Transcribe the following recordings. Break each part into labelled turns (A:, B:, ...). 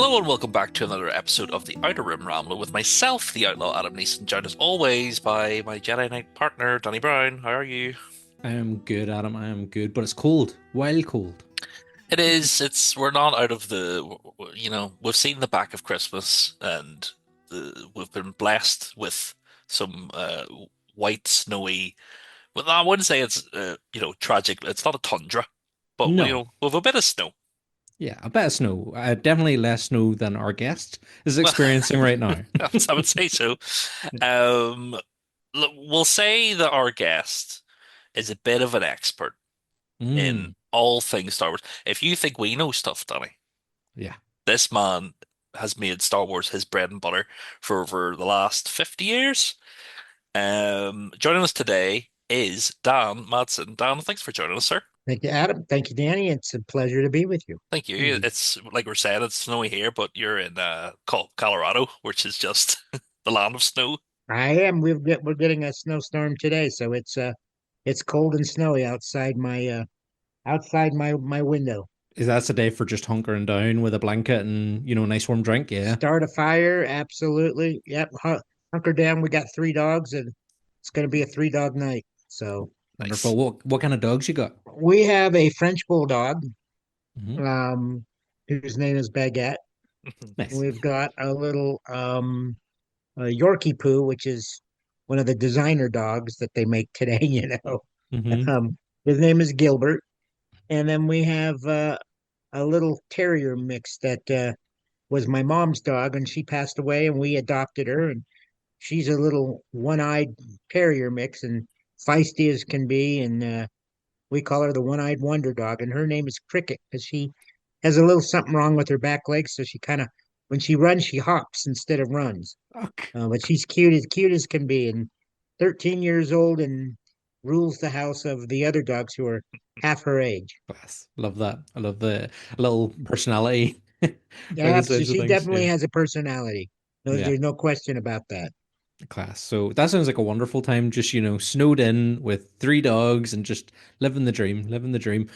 A: Hello and welcome back to another episode of the Outer Rim Rambler with myself, the Outlaw Adam Neeson, joined as always by my Jedi Knight partner, Danny Brown. How are you?
B: I am good, Adam. I am good, but it's cold, wild cold.
A: It is, we're not out of we've seen the back of Christmas and we've been blessed with some white, snowy, well, I wouldn't say it's, tragic. It's not a tundra, but
B: No,
A: we've a bit of snow.
B: yeah, a bit of snow. Definitely less snow than our guest is
A: Well,
B: experiencing right now.
A: I would say so. Um, we'll say that our guest is a bit of an expert in
B: Mm,
A: all things Star Wars. If you think we know stuff, Danny,
B: yeah.
A: this man has made Star Wars his bread and butter for over the last 50 years. Joining us today is Dan Madsen. Dan, thanks for joining us, sir.
C: Thank you, Adam. Thank you, Danny. It's a pleasure to be with you.
A: Thank you.
C: Indeed.
A: It's like we're saying, it's snowy here, but you're in Colorado, which is just the land of snow.
C: I am. We're getting a snowstorm today, so it's cold and snowy outside my window.
B: Is that a day for just hunkering down with a blanket and, nice warm drink? Yeah.
C: Start a fire, absolutely. Yep. Hunker down. We got three dogs, and it's going to be a three-dog night. So
A: Nice.
B: Wonderful. What kind of dogs you got?
C: we have a French bulldog,
B: Hmm.
C: um, whose name is Baguette.
B: Nice.
C: We've got a little Yorkie poo, which is one of the designer dogs that they make today,
B: Hmm.
C: His name is Gilbert. And then we have a little terrier mix that was my mom's dog, and she passed away, and we adopted her. And she's a little one-eyed terrier mix, and feisty as can be. And we call her the one-eyed wonder dog. And her name is Cricket because she has a little something wrong with her back legs, so she kind of when she runs, she hops instead of runs.
B: Okay.
C: But she's cute as can be, and 13 years old, and rules the house of the other dogs who are half her age.
B: Class. Love that. I love the little personality by
C: Yeah,
B: the
C: so
B: sounds of
C: she
B: things.
C: definitely
B: Yeah.
C: has a personality. No,
B: Yeah.
C: there's no question about that.
B: Class. So that sounds like a wonderful time, just, snowed in with three dogs and just living the dream, living the dream.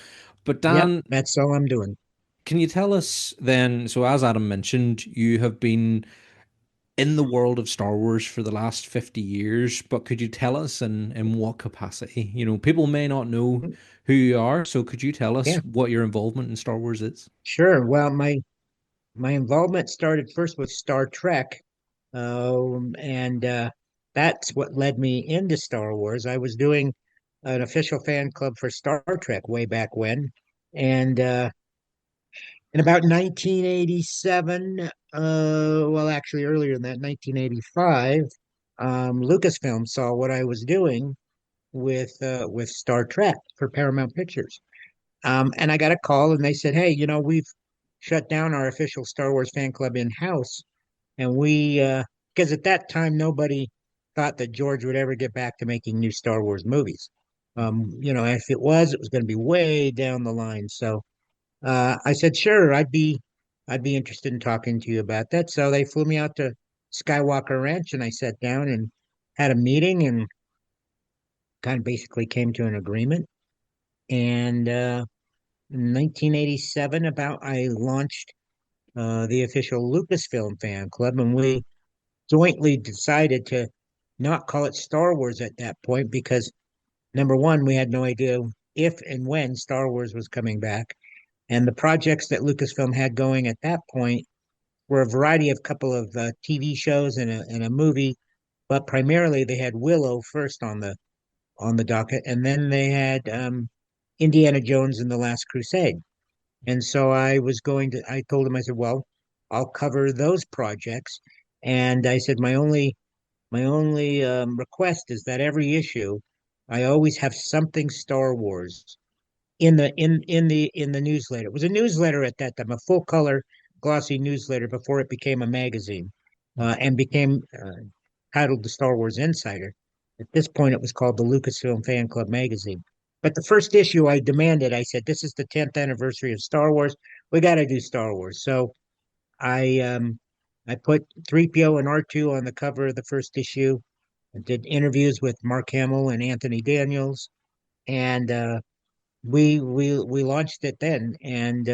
B: But
C: Yep,
B: Dan,
C: that's all I'm doing.
B: can you tell us then? So, as Adam mentioned, you have been in the world of Star Wars for the last 50 years, but could you tell us in what capacity? People may not know who you are, so could you tell us
C: Yeah,
B: what your involvement in Star Wars is?
C: sure. Well, my involvement started first with Star Trek, and that's what led me into Star Wars. I was doing an official fan club for Star Trek way back when, and in about 1987, well, actually earlier than that, 1985, Lucasfilm saw what I was doing with Star Trek for Paramount Pictures. And I got a call and they said, "Hey, we've shut down our official Star Wars fan club in-house, and because at that time nobody thought that George would ever get back to making new Star Wars movies. If it was going to be way down the line. So I said, sure, I'd be interested in talking to you about that. So they flew me out to Skywalker Ranch, and I sat down and had a meeting and kind of basically came to an agreement. And in 1987, about I launched the official Lucasfilm fan club, and we jointly decided to not call it Star Wars at that point because number one, we had no idea if and when Star Wars was coming back. And the projects that Lucasfilm had going at that point were a variety of couple of TV shows and a movie, but primarily they had Willow first on the docket, and then they had Indiana Jones and the Last Crusade. And so I told him, I said, well, I'll cover those projects. And I said, my only request is that every issue, I always have something Star Wars in the newsletter. It was a newsletter at that time, a full color glossy newsletter before it became a magazine, and became titled the Star Wars Insider. At this point, it was called the Lucasfilm Fan Club magazine. But the first issue I demanded, I said, "This is the 10th anniversary of Star Wars. We got to do Star Wars." So I um, I put 3PO and R2 on the cover of the first issue. I did interviews with Mark Hamill and Anthony Daniels, and we launched it then, and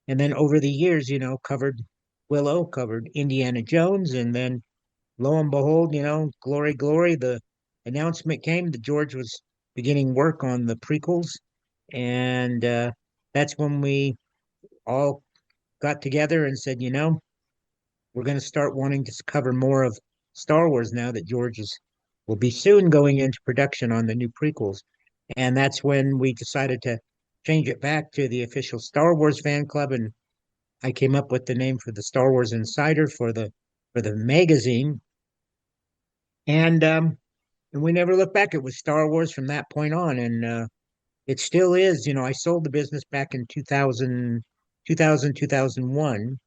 C: then over the years, covered Willow covered Indiana Jones, and then lo and behold, glory, glory, the announcement came that George was beginning work on the prequels, and that's when we all got together and said, we're going to start wanting to cover more of Star Wars now that George is will be soon going into production on the new prequels. And that's when we decided to change it back to the official Star Wars fan club. And I came up with the name for the Star Wars Insider for the magazine. And we never looked back. It was Star Wars from that point on. And it still is. I sold the business back in 2001,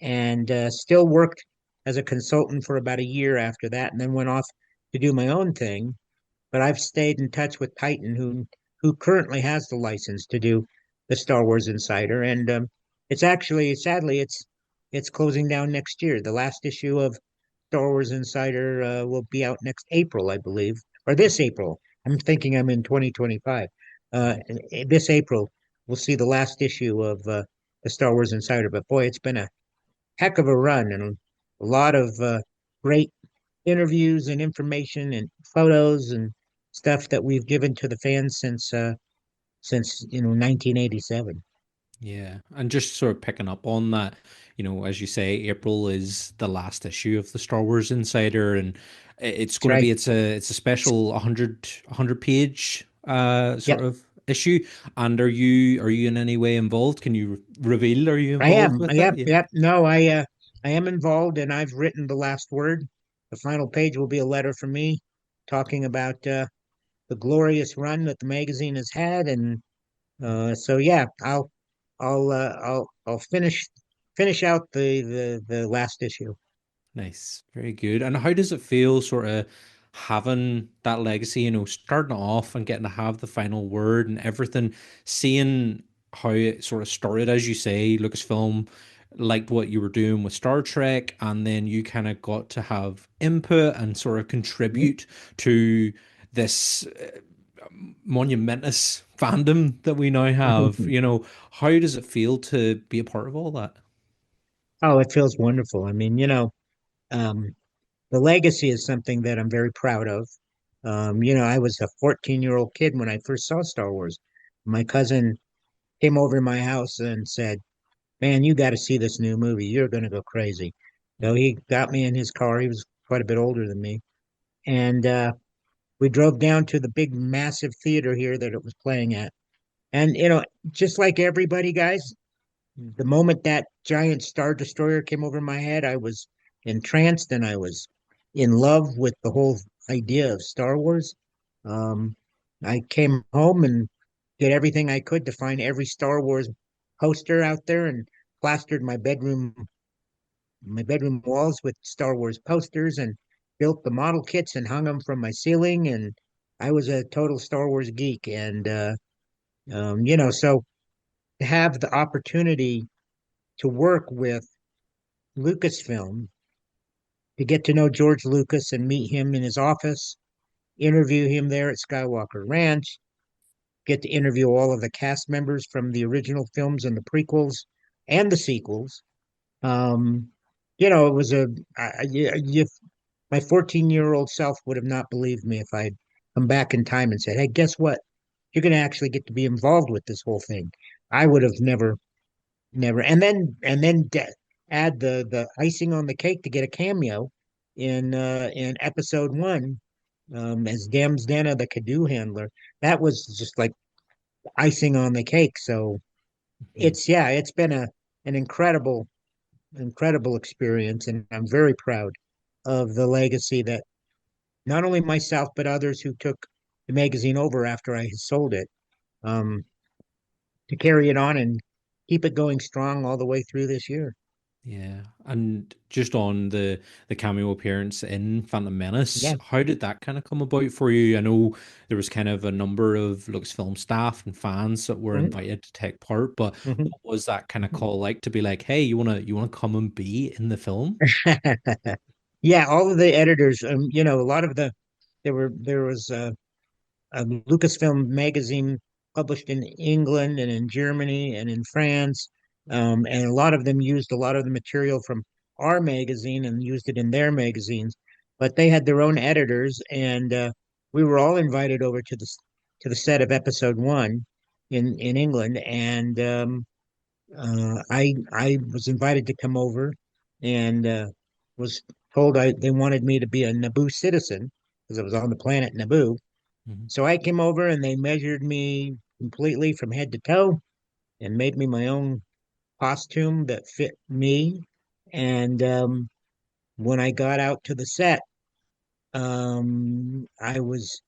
C: and still worked as a consultant for about a year after that, and then went off to do my own thing. But I've stayed in touch with Titan, who currently has the license to do the Star Wars Insider, and it's actually, sadly, it's closing down next year. The last issue of Star Wars Insider will be out next April, I believe, or this April. I'm thinking I'm in 2025. This April, we'll see the last issue of the Star Wars Insider. But boy, it's been a heck of a run, and a lot of great interviews and information and photos and stuff that we've given to the fans since 1987.
B: Yeah, and just sort of picking up on that, as you say, April is the last issue of the Star Wars Insider, and it's
C: That's
B: going to
C: right.
B: be it's a special 100 page sort
C: Yep,
B: of issue. And are you in any way involved? Can you reveal? Are you
C: I
B: involved
C: am.
B: with it?
C: Yep,
B: Yeah.
C: yep. No, I am involved, and I've written the last word. The final page will be a letter from me talking about the glorious run that the magazine has had, and so yeah, I'll finish out the last issue.
B: Nice, very good. And how does it feel, sort of having that legacy, starting off and getting to have the final word and everything, seeing how it sort of started, as you say, Lucasfilm liked what you were doing with Star Trek, and then you kind of got to have input and sort of contribute to this monumentous fandom that we now have. How does it feel to be a part of all that?
C: Oh, it feels wonderful. I mean, um, the legacy is something that I'm very proud of. I was a 14-year-old kid when I first saw Star Wars. My cousin came over to my house and said, "Man, you got to see this new movie. You're going to go crazy." So he got me in his car. He was quite a bit older than me, and we drove down to the big, massive theater here that it was playing at. And just like everybody, guys, the moment that giant Star Destroyer came over my head, I was entranced and I was in love with the whole idea of Star Wars. Um, I came home and did everything I could to find every Star Wars poster out there and plastered my bedroom walls with Star Wars posters and built the model kits and hung them from my ceiling. And I was a total Star Wars geek. And so to have the opportunity to work with Lucasfilm, to get to know George Lucas and meet him in his office, interview him there at Skywalker Ranch, get to interview all of the cast members from the original films and the prequels and the sequels. Um, it was my 14-year-old self would have not believed me if I'd come back in time and said, "Hey, guess what? You're going to actually get to be involved with this whole thing." I would have never. And then add the icing on the cake to get a cameo in episode one, as Dems Dana, the Cadu handler. That was just like icing on the cake. So it's been an incredible experience, and I'm very proud of the legacy that not only myself but others who took the magazine over after I had sold it, um, to carry it on and keep it going strong all the way through this year.
B: Yeah, and just on the cameo appearance in Phantom Menace,
C: Yeah.
B: how did that kind of come about for you? I know there was kind of a number of Lucasfilm staff and fans that were
C: Mhm,
B: invited to take part, but
C: mhm.
B: what was that kind of call like to be like, hey, you wanna come and be in the film?
C: Yeah, all of the editors, a lot of there was a Lucasfilm magazine published in England and in Germany and in France. and a lot of them used a lot of the material from our magazine and used it in their magazines. But they had their own editors, and we were all invited over to the set of episode one in England, and I was invited to come over, and was told they wanted me to be a Naboo citizen because I was on the planet Naboo.
B: Mhm.
C: So I came over and they measured me completely from head to toe and made me my own costume that fit me. And when I got out to the set, I was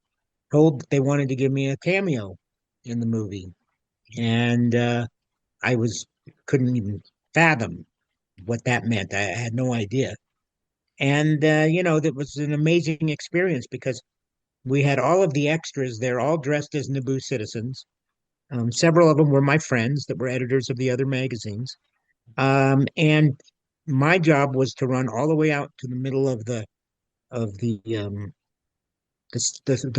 C: told that they wanted to give me a cameo in the movie, and I was couldn't even fathom what that meant. I had no idea. And that was an amazing experience because we had all of the extras. They're all dressed as Naboo citizens. Several of them were my friends that were editors of the other magazines. And my job was to run all the way out to the middle of the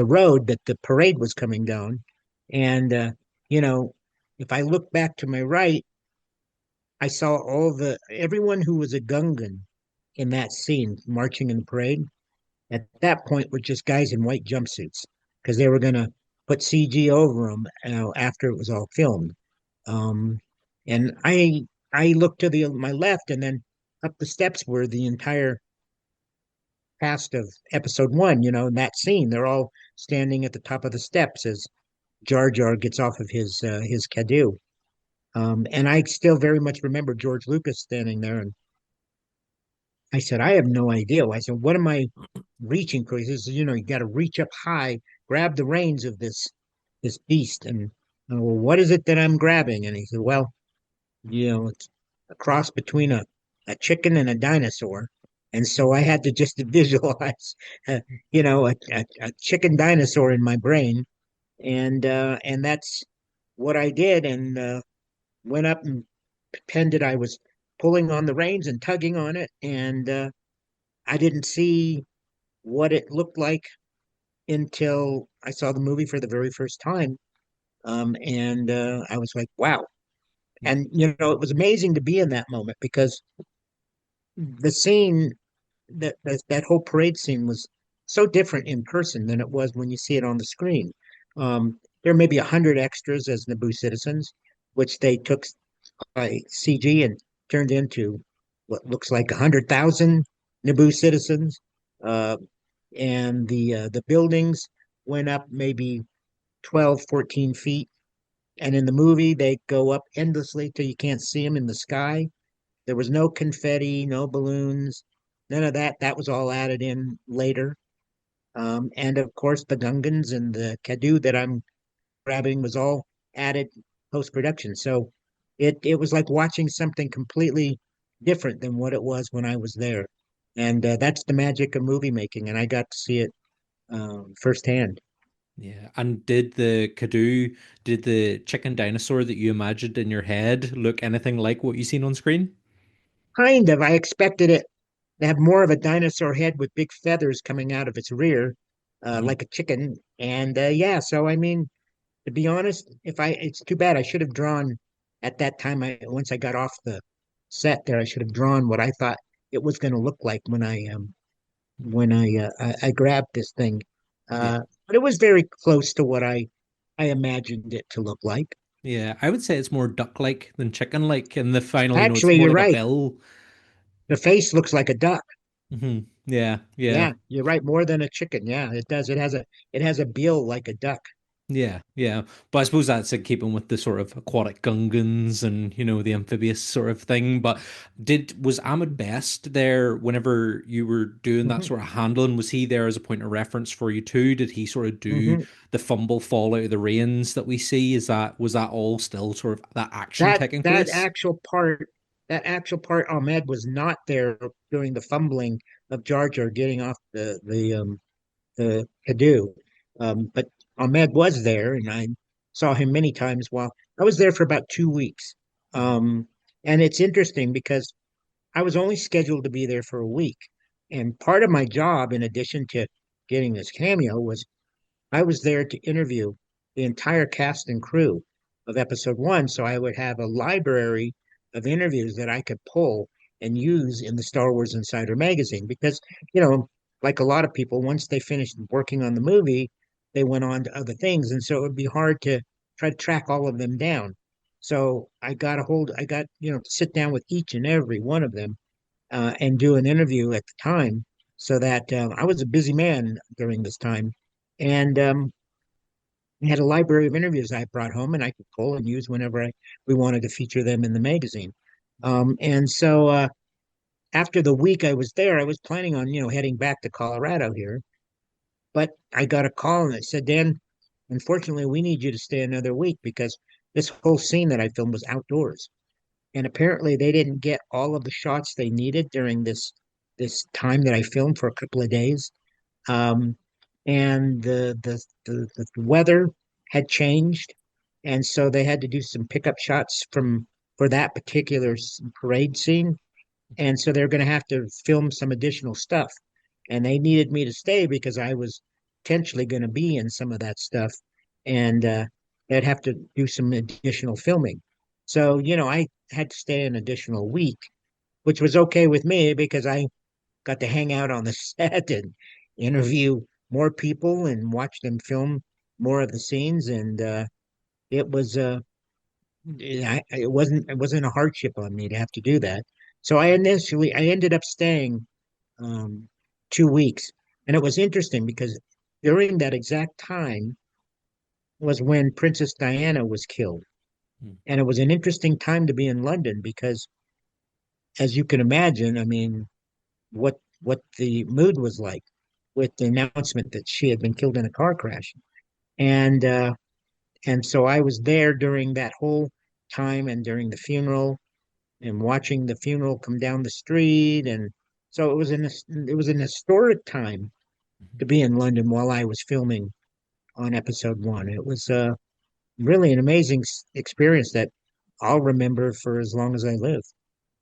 C: road that the parade was coming down. And you know, if I look back to my right, I saw everyone who was a Gungan in that scene marching in the parade. At that point, were just guys in white jumpsuits because they were going to put CG over them after it was all filmed. Um, and I looked to the my left, and then up the steps were the entire cast of episode one. In that scene, they're all standing at the top of the steps as Jar Jar gets off of his canoe. And I still very much remember George Lucas standing there, and I said, I have no idea. I said, what am I reaching for? He says, you got to reach up high, grab the reins of this beast, and well, what is it that I'm grabbing? And he said, well, it's a cross between a chicken and a dinosaur. And so I had to just visualize, a chicken dinosaur in my brain. And that's what I did. And went up and pretended I was pulling on the reins and tugging on it. And I didn't see what it looked like until I saw the movie for the very first time. And I was like, wow. And, it was amazing to be in that moment because the scene, that whole parade scene was so different in person than it was when you see it on the screen. There may be 100 extras as Naboo citizens, which they took by CG and turned into what looks like 100,000 Naboo citizens. Uh, and the buildings went up maybe 12, 14 feet. And in the movie, they go up endlessly till you can't see them in the sky. There was no confetti, no balloons, none of that. That was all added in later. And of course, the Gungans and the Cadu that I'm grabbing was all added post production. So it was like watching something completely different than what it was when I was there. And that's the magic of movie making. And I got to see it firsthand.
B: Yeah. And did the chicken dinosaur that you imagined in your head look anything like what you seen on screen?
C: Kind of. I expected it to have more of a dinosaur head with big feathers coming out of its rear,
B: Mhm.
C: like a chicken. And yeah, so I mean, to be honest, it's too bad. I should have drawn at that time. Once I got off the set there, I should have drawn what I thought it was going to look like when I grabbed this thing.
B: Yeah.
C: But it was very close to what I imagined it to look like.
B: Yeah. I would say it's more duck-like than chicken-like. And the final, it's
C: Actually,
B: more
C: you're
B: like a
C: right.
B: bill.
C: The face looks like a duck.
B: Yeah. Yeah.
C: Yeah, you're right. More than a chicken. Yeah, it does. It has a bill like a duck.
B: Yeah, yeah. But I suppose that's in keeping with the sort of aquatic Gungans and, the amphibious sort of thing. But was Ahmed Best there whenever you were doing that
C: Hmm.
B: sort of handling? Was he there as a point of reference for you too? Did he sort of do
C: Hmm.
B: the fumble fall out of the reins that we see? Was that all still sort of that action
C: That
B: taking
C: that
B: place?
C: actual part, Ahmed was not there during the fumbling of Jar Jar getting off the canoe. But Ahmed was there, and I saw him many times while I was there for about 2 weeks.
B: Mhm.
C: Um, and it's interesting because I was only scheduled to be there for a week, and part of my job, in addition to getting this cameo, was I was there to interview the entire cast and crew of episode one. So I would have a library of interviews that I could pull and use in the Star Wars Insider magazine because, you know, like a lot of people, once they finished working on the movie, they went on to other things. And so it would be hard to try to track all of them down. So I got, you know, to sit down with each and every one of them and do an interview at the time so that I was a busy man during this time. And I had a library of interviews I brought home and I could pull and use whenever we wanted to feature them in the magazine. And so after the week I was there, I was planning on, you know, heading back to Colorado here. But I got a call and it said, Dan, unfortunately, we need you to stay another week because this whole scene that I filmed was outdoors. And apparently they didn't get all of the shots they needed during this time that I filmed for a couple of days. Um, and the weather had changed, and so they had to do some pickup shots from for that particular parade scene. And so they're going to have to film some additional stuff. And they needed me to stay because I was potentially going to be in some of that stuff. And they'd have to do some additional filming. So, you know, I had to stay an additional week, which was okay with me because I got to hang out on the set and interview more people and watch them film more of the scenes. And it was it wasn't a hardship on me to have to do that. So I ended up staying um, 2 weeks, and it was interesting because during that exact time was when Princess Diana was killed,
B: Mm.
C: and it was an interesting time to be in London because, as you can imagine, I mean, what the mood was like with the announcement that she had been killed in a car crash, and and so I was there during that whole time and during the funeral and watching the funeral come down the street. And so it was an historic time to be in London while I was filming on episode one. It was really an amazing experience that I'll remember for as long as I live.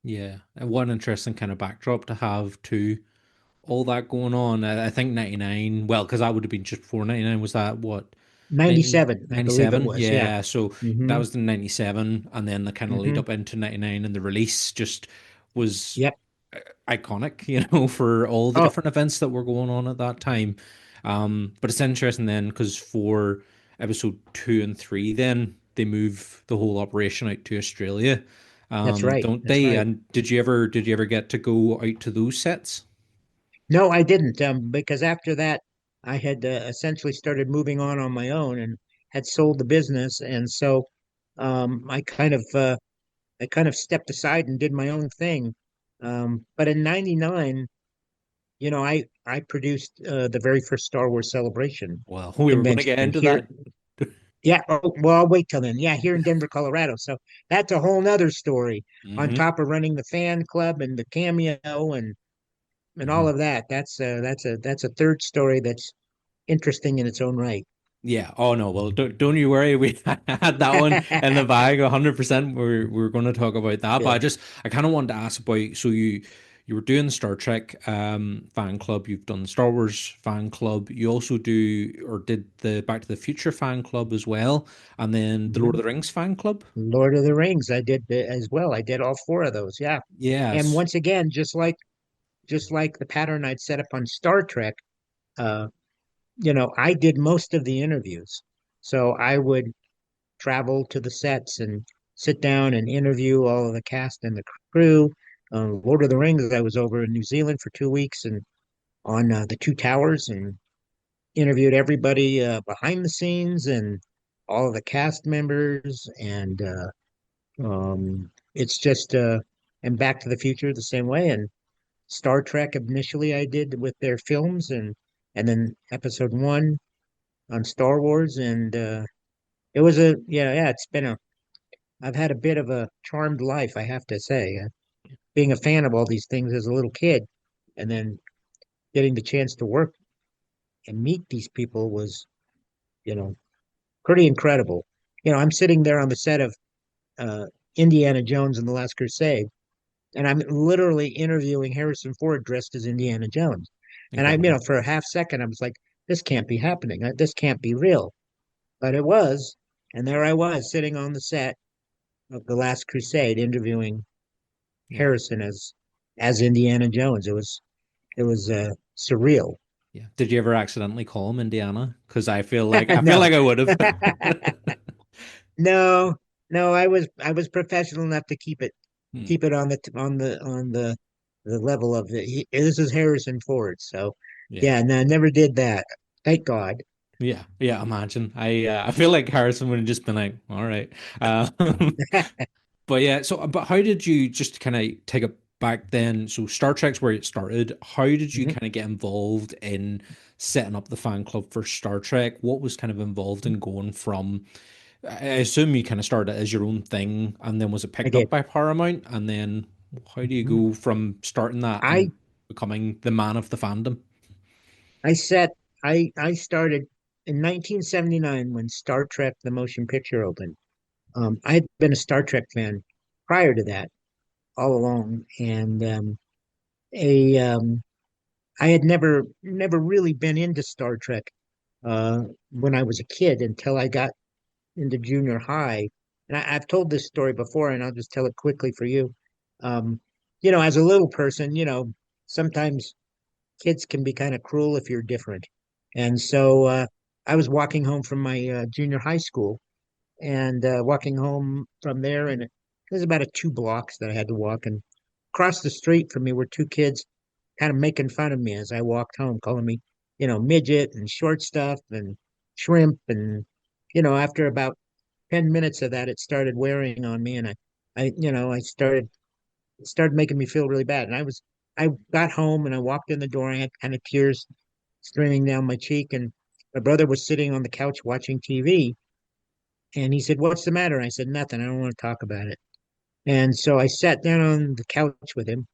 B: Yeah, and what an interesting kind of backdrop to have to all that going on. I think 99, well, because that would have been just before 99, was that what? 90
C: 97, I believe it
B: 97.
C: was. Yeah.
B: Yeah, so that
C: Hmm.
B: was the 97, and then the kind of lead
C: Hmm.
B: up into 99 and the release just was
C: Yep.
B: iconic, for all the
C: Oh,
B: different events that were going on at that time. But it's interesting then because for episode two and three, then they move the whole operation out to Australia,
C: that's right.
B: don't
C: That's
B: they?
C: right.
B: And did you ever get to go out to those sets?
C: No, I didn't, because after that, I had essentially started moving on my own and had sold the business, and so I kind of stepped aside and did my own thing. But in '99, you know, I produced the very first Star Wars Celebration
B: Well, we were going to
C: convention
B: get into
C: here.
B: that.
C: Yeah, oh, well, I'll wait till then. Yeah, here in Denver, Colorado. So that's a whole nother story. On
B: Hmm.
C: top of running the fan club and the cameo and all
B: Hmm.
C: of that, that's a third story that's interesting in its own right.
B: Yeah. Oh no. Well, don't you worry. We had that one in the bag, 100%. We're going to talk about that. But
C: Good.
B: I kind of wanted to ask about. So you were doing the Star Trek fan club. You've done the Star Wars fan club. You also do or did the Back to the Future fan club as well, and then the Lord of
C: Mhm.
B: the Rings fan club.
C: Lord of the Rings, I did as well. I did all four of those. Yeah. And
B: Yes.
C: once again, just like the pattern I'd set up on Star Trek, uh, you know, I did most of the interviews. So I would travel to the sets and sit down and interview all of the cast and the crew. Lord of the Rings, I was over in New Zealand for 2 weeks and on the two towers and interviewed everybody behind the scenes and all of the cast members. And it's just, and Back to the Future the same way. And Star Trek initially I did with their films and then episode one on Star Wars. And it was yeah, it's been I've had a bit of a charmed life, I have to say. Being a fan of all these things as a little kid and then getting the chance to work and meet these people was, you know, pretty incredible. You know, I'm sitting there on the set of uh, Indiana Jones and the Last Crusade, and I'm literally interviewing Harrison Ford dressed as Indiana Jones. And
B: Incredible.
C: for a half second, I was like, this can't be happening. This can't be real. But it was. And there I was sitting on the set of The Last Crusade, interviewing
B: Yeah.
C: Harrison as Indiana Jones. It was surreal.
B: Yeah. Did you ever accidentally call him Indiana? Because I feel like
C: No,
B: I would have.
C: no, no. I was professional enough to
B: Hmm.
C: keep it on the level of this is Harrison Ford. So
B: Yeah.
C: yeah, no, never did that. Thank God.
B: Yeah. Yeah. Imagine. I feel like Harrison would have just been like, all right. But yeah, but how did you just kind of take it back then? So Star Trek's where it started. How did you
C: Mhm.
B: kind of get involved in setting up the fan club for Star Trek? What was kind of involved in going from, I assume you kind of started as your own thing and then was it
C: I
B: picked up
C: did.
B: by Paramount? And then how do you
C: Mhm.
B: go from starting that
C: I
B: and becoming the man of the fandom?
C: I set I started in 1979 when Star Trek the motion picture opened. I had been a Star Trek fan prior to that all along, and a I had never really been into Star Trek uh, when I was a kid until I got into junior high. And I've told this story before, and I'll just tell it quickly for you. Um, as a little person, sometimes kids can be kind of cruel if you're different. And so I was walking home from my junior high school and walking home from there, and it was about a 2 blocks that I had to walk. And across the street from me were two kids kind of making fun of me as I walked home, calling me, midget and short stuff and shrimp. And, after about 10 minutes of that, it started wearing on me. And I it started making me feel really bad. And I got home and I walked in the door. I had kind of tears streaming down my cheek. And my brother was sitting on the couch watching TV. And he said, "What's the matter?" I said, "Nothing. I don't want to talk about it." And so I sat down on the couch with him.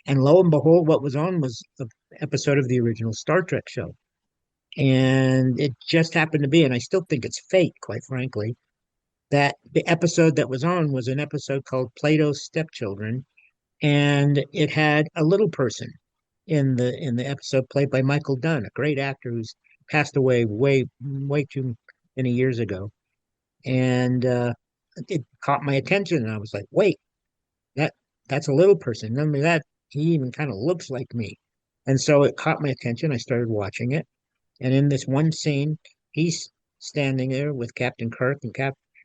C: And lo and behold, what was on was an episode of the original Star Trek show. And it just happened to be, and I still think it's fate, quite frankly, that the episode that was on was an episode called Plato's Stepchildren, and it had a little person in the episode played by Michael Dunn, a great actor who's passed away way too many years ago. And it caught my attention, and I was like, "Wait, that that's a little person." Not only that, he even kind of looks like me. And so it caught my attention. I started watching it, and in this one scene, he's standing there with Captain Kirk, and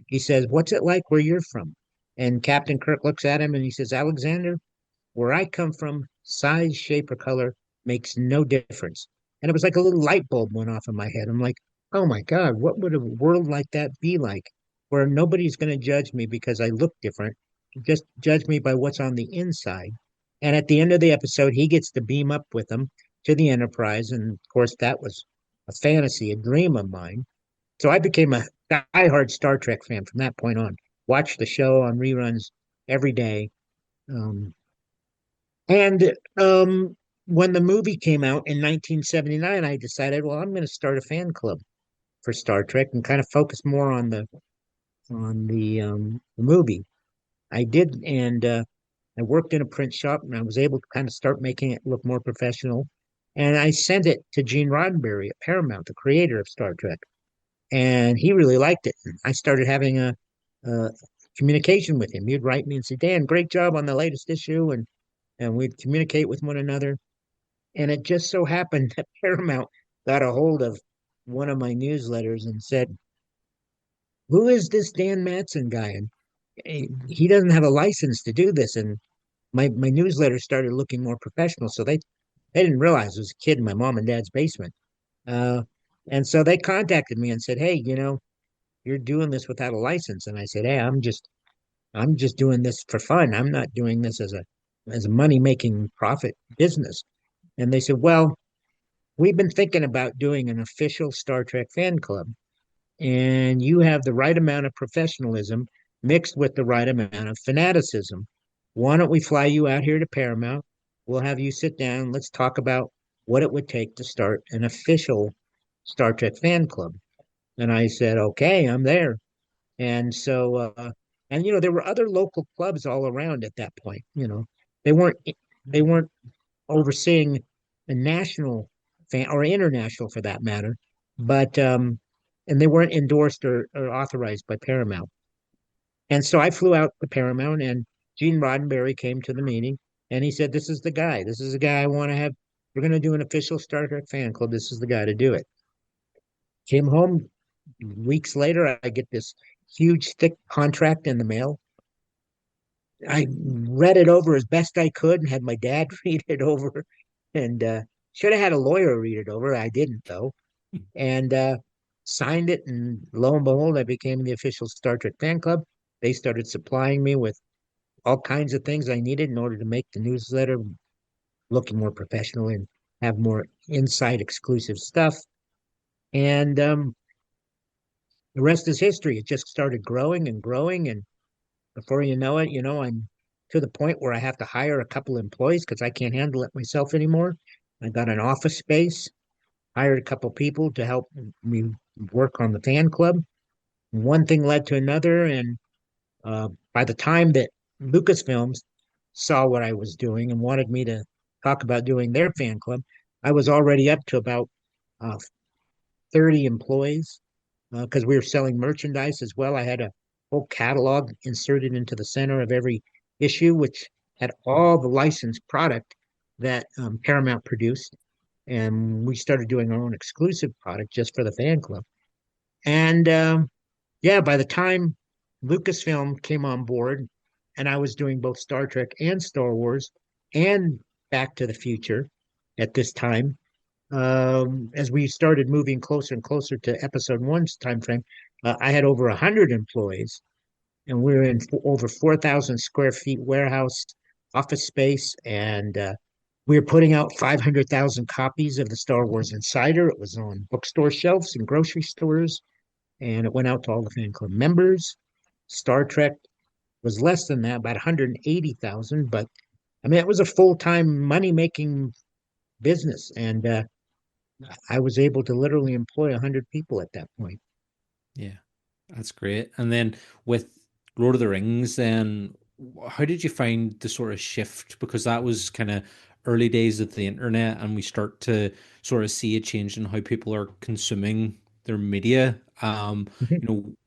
C: he says, "What's it like where you're from?" And Captain Kirk looks at him and he says, "Alexander, where I come from, size, shape, or color makes no difference." And it was like a little light bulb went off in my head. I'm like, oh my God, what would a world like that be like? Where nobody's going to judge me because I look different, just judge me by what's on the inside. And at the end of the episode, he gets to beam up with them to the Enterprise. And of course, that was a fantasy, a dream of mine. So I became a diehard Star Trek fan from that point on. Watched the show on reruns every day. Um, and when the movie came out in 1979, I decided, well, I'm going to start a fan club for Star Trek and kind of focus more on the movie. I did, and I worked in a print shop, and I was able to kind of start making it look more professional. And I sent it to Gene Roddenberry at Paramount, the creator of Star Trek, and he really liked it. And I started having a communication with him. He'd write me and say, "Dan, great job on the latest issue," and we'd communicate with one another. And it just so happened that Paramount got a hold of one of my newsletters and said, "Who is this Dan Madsen guy?" And he doesn't have a license to do this. And my newsletter started looking more professional. So they didn't realize it was a kid in my mom and dad's basement. Uh, and so they contacted me and said, "Hey, you're doing this without a license." And I said, "Hey, I'm just doing this for fun. I'm not doing this as a money making profit business." And they said, "Well, we've been thinking about doing an official Star Trek fan club, and you have the right amount of professionalism mixed with the right amount of fanaticism. Why don't we fly you out here to Paramount? We'll have you sit down. Let's talk about what it would take to start an official Star Trek fan club." And I said, "Okay, I'm there." And so, there were other local clubs all around at that point. They weren't they weren't overseeing a national fan or international for that matter, but and they weren't endorsed or authorized by Paramount. And so I flew out to Paramount, and Gene Roddenberry came to the meeting, and he said, "This is the guy. This is the guy I want to have. We're going to do an official Star Trek fan club. This is the guy to do it." Came home weeks later, I get this huge, thick contract in the mail. I read it over as best I could and had my dad read it over, and should have had a lawyer read it over. I didn't, though, and signed it. And lo and behold, I became the official Star Trek fan club. They started supplying me with all kinds of things I needed in order to make the newsletter looking more professional and have more inside exclusive stuff. And the rest is history. It just started growing and growing. And before you know it, I'm to the point where I have to hire a couple employees because I can't handle it myself anymore. I got an office space, hired a couple people to help me work on the fan club. One thing led to another. And by the time that Lucasfilms saw what I was doing and wanted me to talk about doing their fan club, I was already up to about uh, 30 employees because we were selling merchandise as well. I had a whole catalog inserted into the center of every issue, which had all the licensed product that Paramount produced. And we started doing our own exclusive product just for the fan club. And yeah, by the time Lucasfilm came on board, and I was doing both Star Trek and Star Wars and Back to the Future at this time, as we started moving closer and closer to Episode One's time frame, I had over 100 employees, and we were in over 4,000 square feet warehouse office space, and we were putting out 500,000 copies of the Star Wars Insider. It was on bookstore shelves and grocery stores, and it went out to all the fan club members. Star Trek was less than that, about 180,000, but I mean, it was a full-time money-making business, and I was able to literally employ 100 people at that point.
B: Yeah, that's great. And then with Lord of the Rings, then how did you find the sort of shift? Because that was kind of early days of the internet, and we start to sort of see a change in how people are consuming their media. How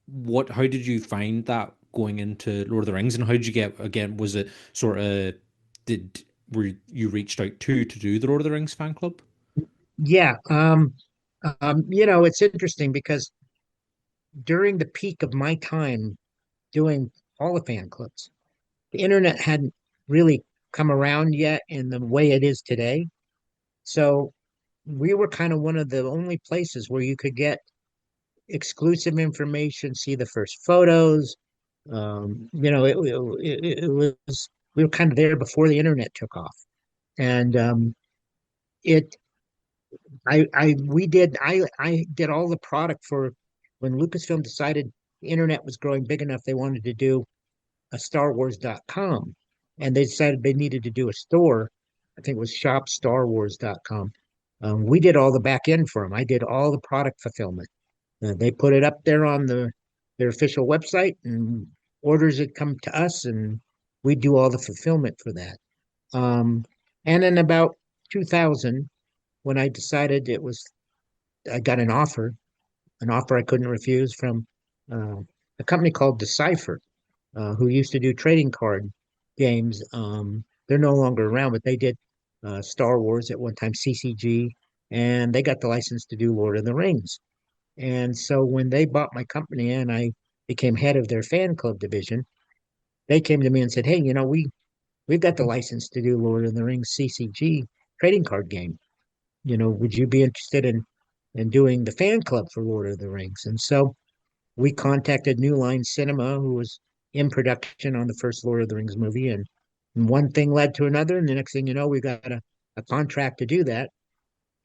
B: did you find that going into Lord of the Rings, and how did you get, again, was it sort of, did were you reached out to do the Lord of the Rings fan club?
C: Yeah, it's interesting because during the peak of my time doing all the fan clubs, the internet hadn't really come around yet in the way it is today. So we were kind of one of the only places where you could get exclusive information, see the first photos. It was we were kind of there before the internet took off, and it I did all the product for when Lucasfilm decided the internet was growing big enough. They wanted to do a StarWars.com, and they decided they needed to do a store. I think it was shopstarwars.com. We did all the back end for them. I did all the product fulfillment. They put it up there on their official website, and orders had come to us, and we do all the fulfillment for that. Um, and in about 2000, when I decided I got an offer I couldn't refuse from uh, a company called Decipher, who used to do trading card games. They're no longer around, but they did Star Wars at one time, CCG, and they got the license to do Lord of the Rings. And so when they bought my company and I became head of their fan club division, they came to me and said, "Hey, we've got the license to do Lord of the Rings CCG trading card game. Would you be interested in doing the fan club for Lord of the Rings?" And so we contacted New Line Cinema, who was in production on the first Lord of the Rings movie, and one thing led to another, and the next thing you know, we got a contract to do that.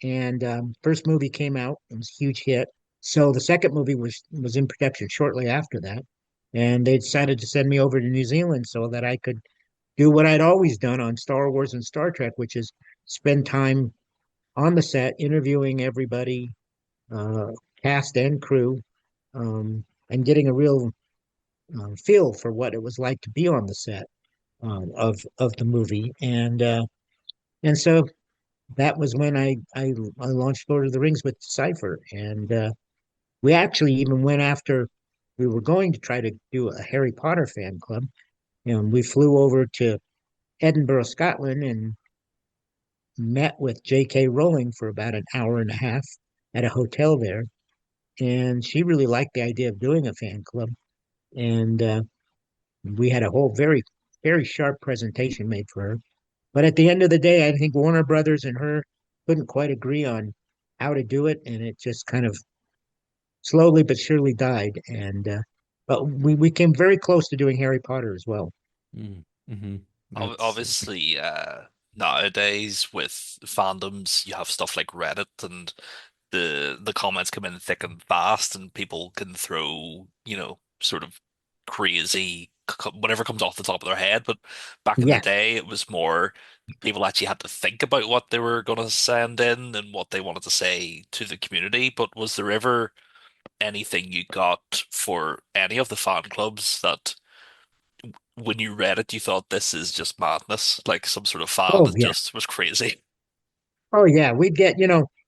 C: And first movie came out; it was a huge hit. So the second movie was in production shortly after that, and they decided to send me over to New Zealand so that I could do what I'd always done on Star Wars and Star Trek, which is spend time on the set interviewing everybody, uh, cast and crew, and getting a real feel for what it was like to be on the set of the movie. And so that was when I launched Lord of the Rings with Cypher, and we actually even went after. we were going to try to do a Harry Potter fan club, and we flew over to Edinburgh, Scotland, and met with J.K. Rowling for about an hour and a half at a hotel there. And she really liked the idea of doing a fan club. And we had a whole very sharp presentation made for her. But at the end of the day, I think Warner Brothers and her couldn't quite agree on how to do it. And it just kind of slowly but surely died. And but we came very close to doing Harry Potter as well.
B: Mm-hmm. That's
A: Obviously, nowadays with fandoms, you have stuff like Reddit, and the comments come in thick and fast, and people can throw, sort of crazy whatever comes off the top of their head. But back in the
C: Yes.
A: day, it was more people actually had to think about what they were going to send in and what they wanted to say to the community. But was there ever anything you got for any of the fan clubs that when you read it, you thought this is just madness, like some sort of fan
C: Oh
A: that
C: yeah.
A: just was crazy?
C: Oh yeah. We'd get,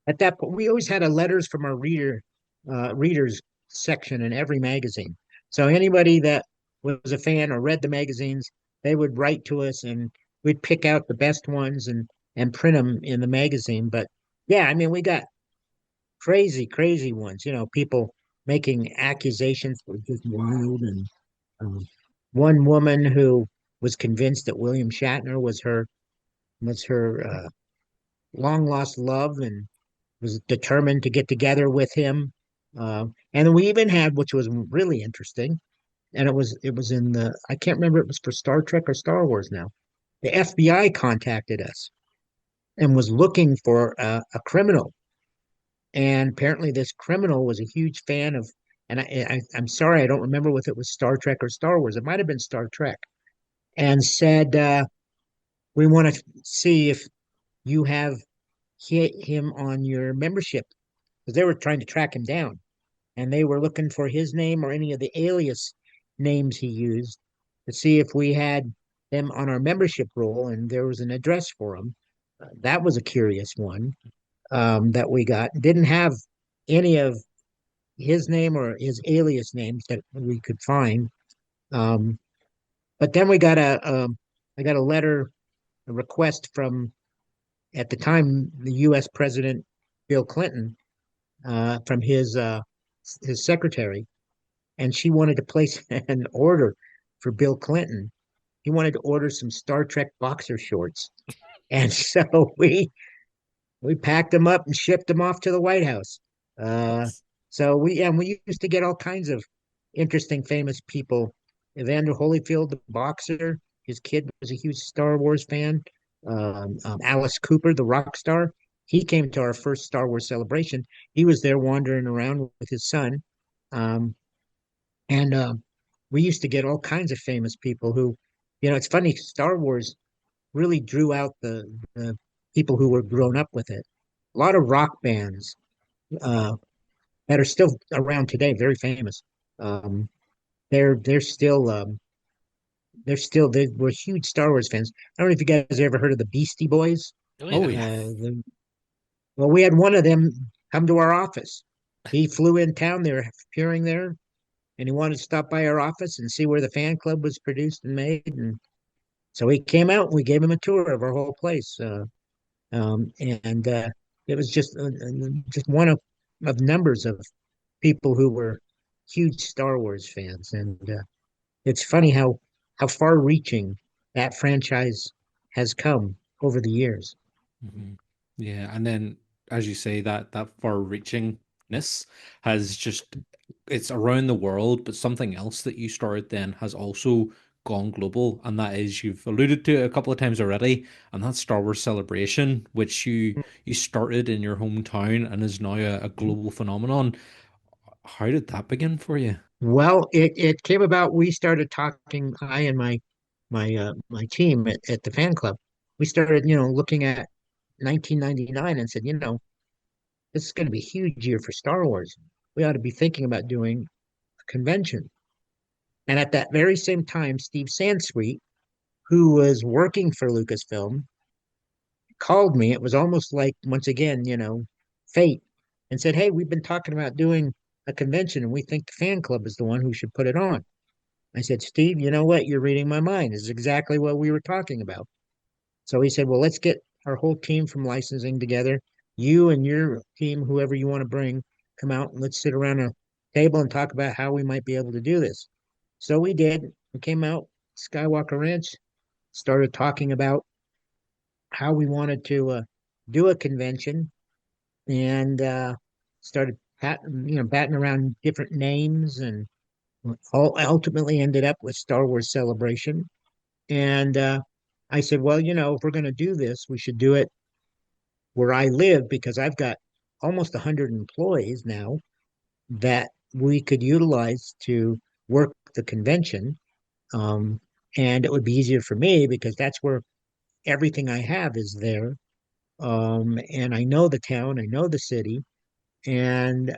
C: at that point we always had a letters from our readers section in every magazine. So anybody that was a fan or read the magazines, they would write to us and we'd pick out the best ones and print them in the magazine. But yeah, I mean, we got crazy ones, people making accusations that were just wild. And um, one woman who was convinced that William Shatner was her long lost love and was determined to get together with him. And we even had, which was really interesting, and it was in the I can't remember, it was for Star Trek or Star Wars now. The FBI contacted us and was looking for a criminal, and apparently this criminal was a huge fan of. And I'm sorry, I don't remember whether it was Star Trek or Star Wars. It might have been Star Trek, and said, "We want to see if you have him on your membership," because they were trying to track him down and they were looking for his name or any of the alias names he used to see if we had them on our membership roll, and there was an address for him. That was a curious one that we got. Didn't have any of his name or his alias names that we could find. Um, but then I got a letter, a request from at the time the U.S. President Bill Clinton from his secretary, and she wanted to place an order for Bill Clinton. He wanted to order some Star Trek boxer shorts, and so we packed them up and shipped them off to the White House. Uh,
B: that's
C: so we used to get all kinds of interesting, famous people. Evander Holyfield, the boxer, his kid was a huge Star Wars fan. Alice Cooper, the rock star, he came to our first Star Wars celebration. He was there wandering around with his son. Um, and we used to get all kinds of famous people who, it's funny, Star Wars really drew out the people who were grown up with it. A lot of rock bands uh, that are still around today, very famous. Um, they're still they were huge Star Wars fans. I don't know if you guys ever heard of the Beastie Boys.
A: Oh
B: oh
A: yeah.
B: yeah.
C: Well, we had one of them come to our office. He flew in town. They were appearing there, and he wanted to stop by our office and see where the fan club was produced and made. And so he came out and we gave him a tour of our whole place. And it was just one of numbers of people who were huge Star Wars fans. And it's funny how far reaching that franchise has come over the years.
B: hmm Yeah, and then as you say, that far-reachingness has just it's around the world, but something else that you started then has also gone global, and that is you've alluded to it a couple of times already, and that's Star Wars Celebration, which you started in your hometown and is now a global phenomenon. How did that begin for you?
C: Well, it came about. We started talking. I and my team at the fan club. We started, looking at 1999 and said, this is going to be a huge year for Star Wars. We ought to be thinking about doing a convention. And at that very same time, Steve Sansweet, who was working for Lucasfilm, called me. It was almost like, once again, fate, and said, "Hey, we've been talking about doing a convention and we think the fan club is the one who should put it on. I said, Steve, you know what? You're reading my mind. This is exactly what we were talking about. So he said, well, let's get our whole team from licensing together. You and your team, whoever you want to bring, come out and let's sit around a table and talk about how we might be able to do this. So we did. We came out, Skywalker Ranch, started talking about how we wanted to do a convention and started batting around different names and ultimately ended up with Star Wars Celebration. And I said, well, if we're going to do this, we should do it where I live because I've got almost 100 employees now that we could utilize to work the convention. Um, and it would be easier for me because that's where everything I have is there. And I know the town, I know the city, and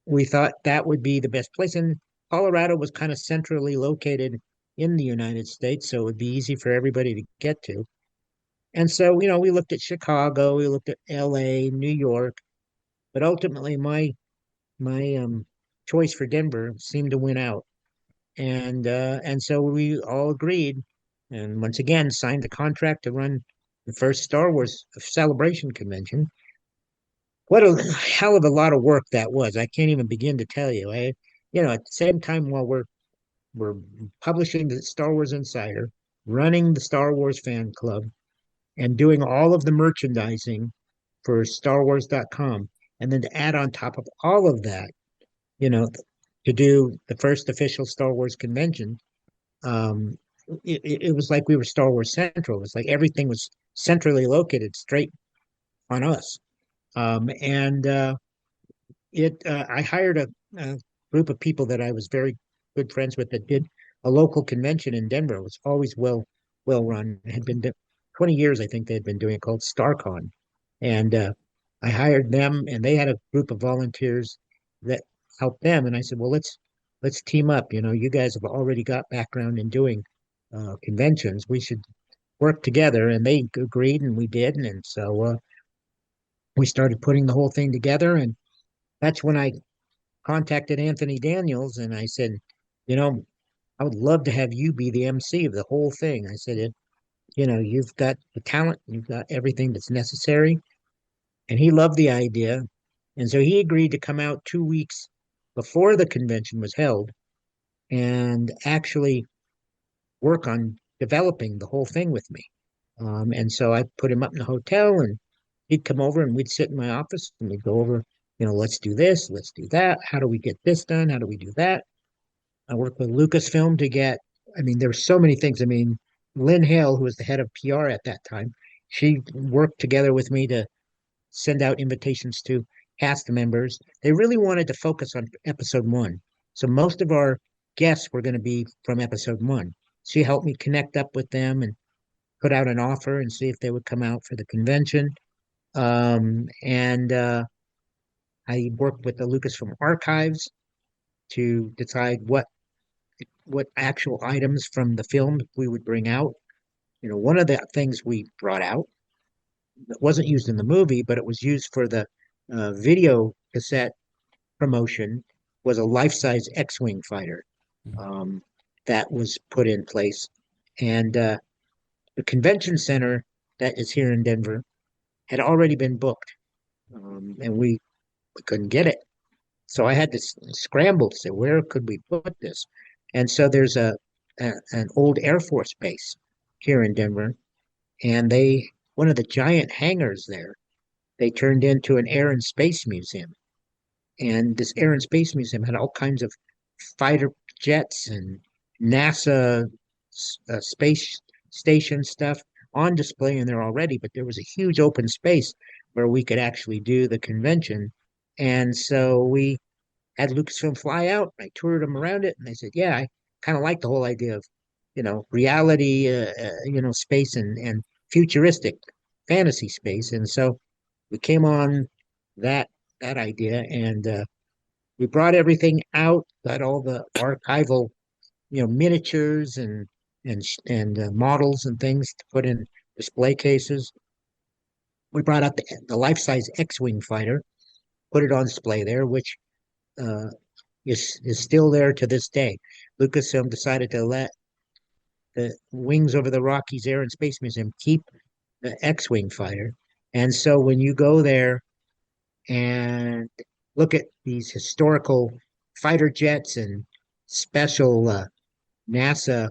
C: we thought that would be the best place. And Colorado was kind of centrally located in the United States, so it would be easy for everybody to get to. And so, we looked at Chicago, we looked at LA, New York, but ultimately my choice for Denver seemed to win out. And so we all agreed and once again signed the contract to run the first Star Wars celebration convention. What a hell of a lot of work that was. I can't even begin to tell you. At the same time while we're publishing the Star Wars Insider, running the Star Wars fan club, and doing all of the merchandising for StarWars.com. And then to add on top of all of that, you know, to do the first official Star Wars convention, um, it was like we were Star Wars Central. It was like everything was centrally located straight on us. And it I hired a group of people that I was very good friends with that did a local convention in Denver. It was always well run. It had been 20 years, I think they had been doing it called StarCon. And I hired them and they had a group of volunteers that helped them. And I said, well, let's team up. You guys have already got background in doing conventions. We should work together. And they agreed and we did. And so we started putting the whole thing together. And that's when I contacted Anthony Daniels and I said, you know, I would love to have you be the MC of the whole thing. I said, you've got the talent, you've got everything that's necessary. And he loved the idea. And so he agreed to come out 2 weeks before the convention was held and actually work on developing the whole thing with me. And so I put him up in the hotel and he'd come over and we'd sit in my office and we'd go over, let's do this, let's do that. How do we get this done? How do we do that? I worked with Lucasfilm to get, I mean, there were so many things. I mean, Lynn Hale, who was the head of PR at that time, she worked together with me to send out invitations to cast members. They really wanted to focus on episode one. So most of our guests were going to be from episode one. She helped me connect up with them and put out an offer and see if they would come out for the convention. And I worked with the Lucasfilm archives to decide what actual items from the film we would bring out. One of the things we brought out that wasn't used in the movie, but it was used for the video cassette promotion was a life-size X-Wing fighter um, that was put in place. And the convention center that is here in Denver had already been booked, and we couldn't get it. So I had to scramble to say, where could we put this? And so there's an old Air Force base here in Denver, and one of the giant hangars there, they turned into an Air and Space Museum. And this Air and Space Museum had all kinds of fighter jets and NASA space station stuff on display in there already, but there was a huge open space where we could actually do the convention. And so we had Lucasfilm fly out. I toured them around it, and they said, "Yeah, I kind of like the whole idea of, reality, space and futuristic fantasy space." And so we came on that that idea, and we brought everything out, got all the archival, miniatures and models and things to put in display cases. We brought out the life-size X-wing fighter, put it on display there, which uh, is still there to this day. Lucasfilm decided to let the Wings Over the Rockies Air and Space Museum keep the X-wing fighter, and so when you go there and look at these historical fighter jets and special NASA,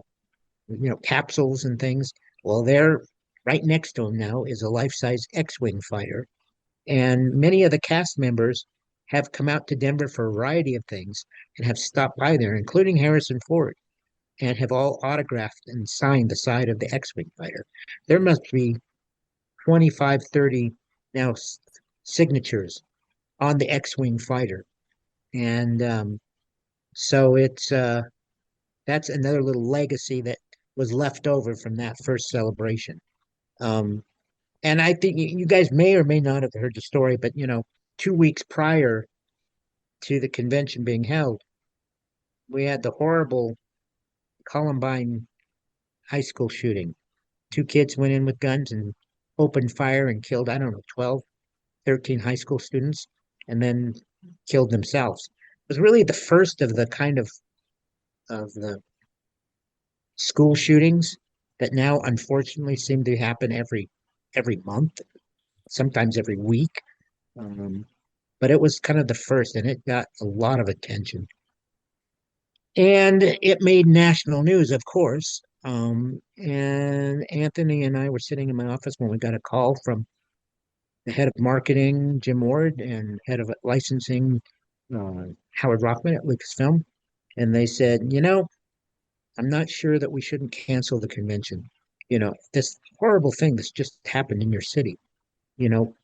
C: capsules and things. Well, there, right next to him now is a life-size X-wing fighter, and many of the cast members have come out to Denver for a variety of things and have stopped by there, including Harrison Ford, and have all autographed and signed the side of the X-wing fighter. There must be 25, 30 now signatures on the X-wing fighter, and so it's that's another little legacy that was left over from that first celebration. Um, and I think you guys may or may not have heard the story, but 2 weeks prior to the convention being held, we had the horrible Columbine high school shooting. Two kids went in with guns and opened fire and killed, I don't know, 12, 13 high school students, and then killed themselves. It was really the first of the kind of the school shootings that now unfortunately seem to happen every month, sometimes every week. Um, but it was kind of the first, and it got a lot of attention. And it made national news, of course. And Anthony and I were sitting in my office when we got a call from the head of marketing, Jim Ward, and head of licensing, uh, Howard Rothman at Lucasfilm. And they said, I'm not sure that we shouldn't cancel the convention. This horrible thing that's just happened in your city. You know,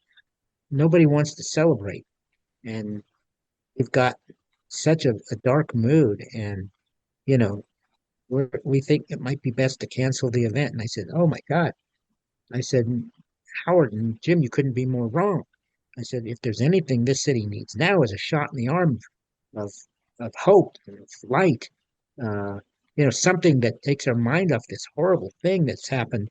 C: Nobody wants to celebrate. And we've got such a dark mood. And, you know, we think it might be best to cancel the event. And I said, oh my God. I said, Howard and Jim, you couldn't be more wrong. I said, if there's anything this city needs now is a shot in the arm of of hope, of light, uh, something that takes our mind off this horrible thing that's happened.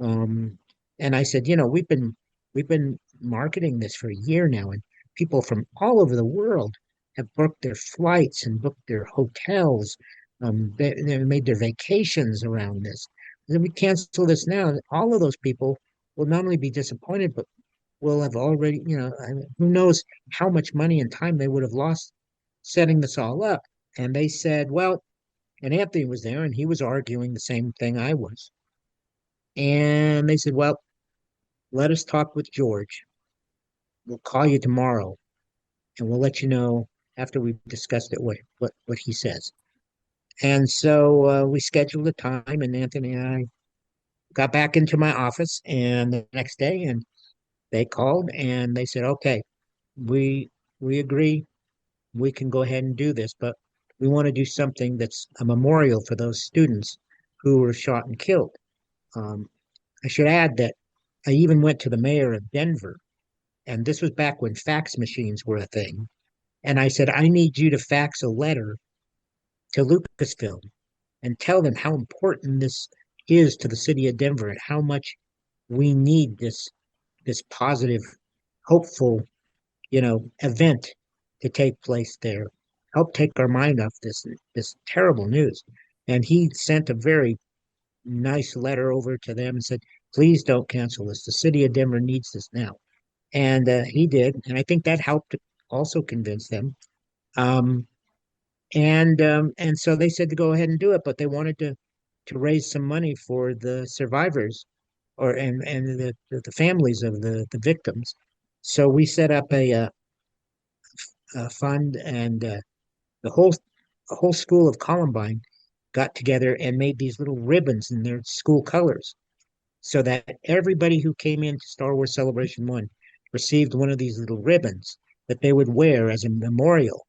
C: Um, and I said, we've been marketing this for a year now, and people from all over the world have booked their flights and booked their hotels. They made their vacations around this. And if we cancel this now, all of those people will not only be disappointed, but will have already, who knows how much money and time they would have lost setting this all up. And they said, well, and Anthony was there and he was arguing the same thing I was. And they said, well, let us talk with George. We'll call you tomorrow and we'll let you know after we've discussed it what he says. And so we scheduled a time, and Anthony and I got back into my office and the next day, and they called and they said, okay, we we agree, we can go ahead and do this, but we want to do something that's a memorial for those students who were shot and killed. Um, I should add that I even went to the mayor of Denver, and this was back when fax machines were a thing. And I said, I need you to fax a letter to Lucasfilm and tell them how important this is to the city of Denver and how much we need this positive, hopeful, event to take place there. Help take our mind off this terrible news. And he sent a very nice letter over to them and said, please don't cancel this. The city of Denver needs this now. And he did. And I think that helped to also convince them. Um, and so they said to go ahead and do it, but they wanted to raise some money for the survivors and the families of the victims. So we set up a fund, and the whole school of Columbine got together and made these little ribbons in their school colors, so that everybody who came into Star Wars Celebration 1 received one of these little ribbons that they would wear as a memorial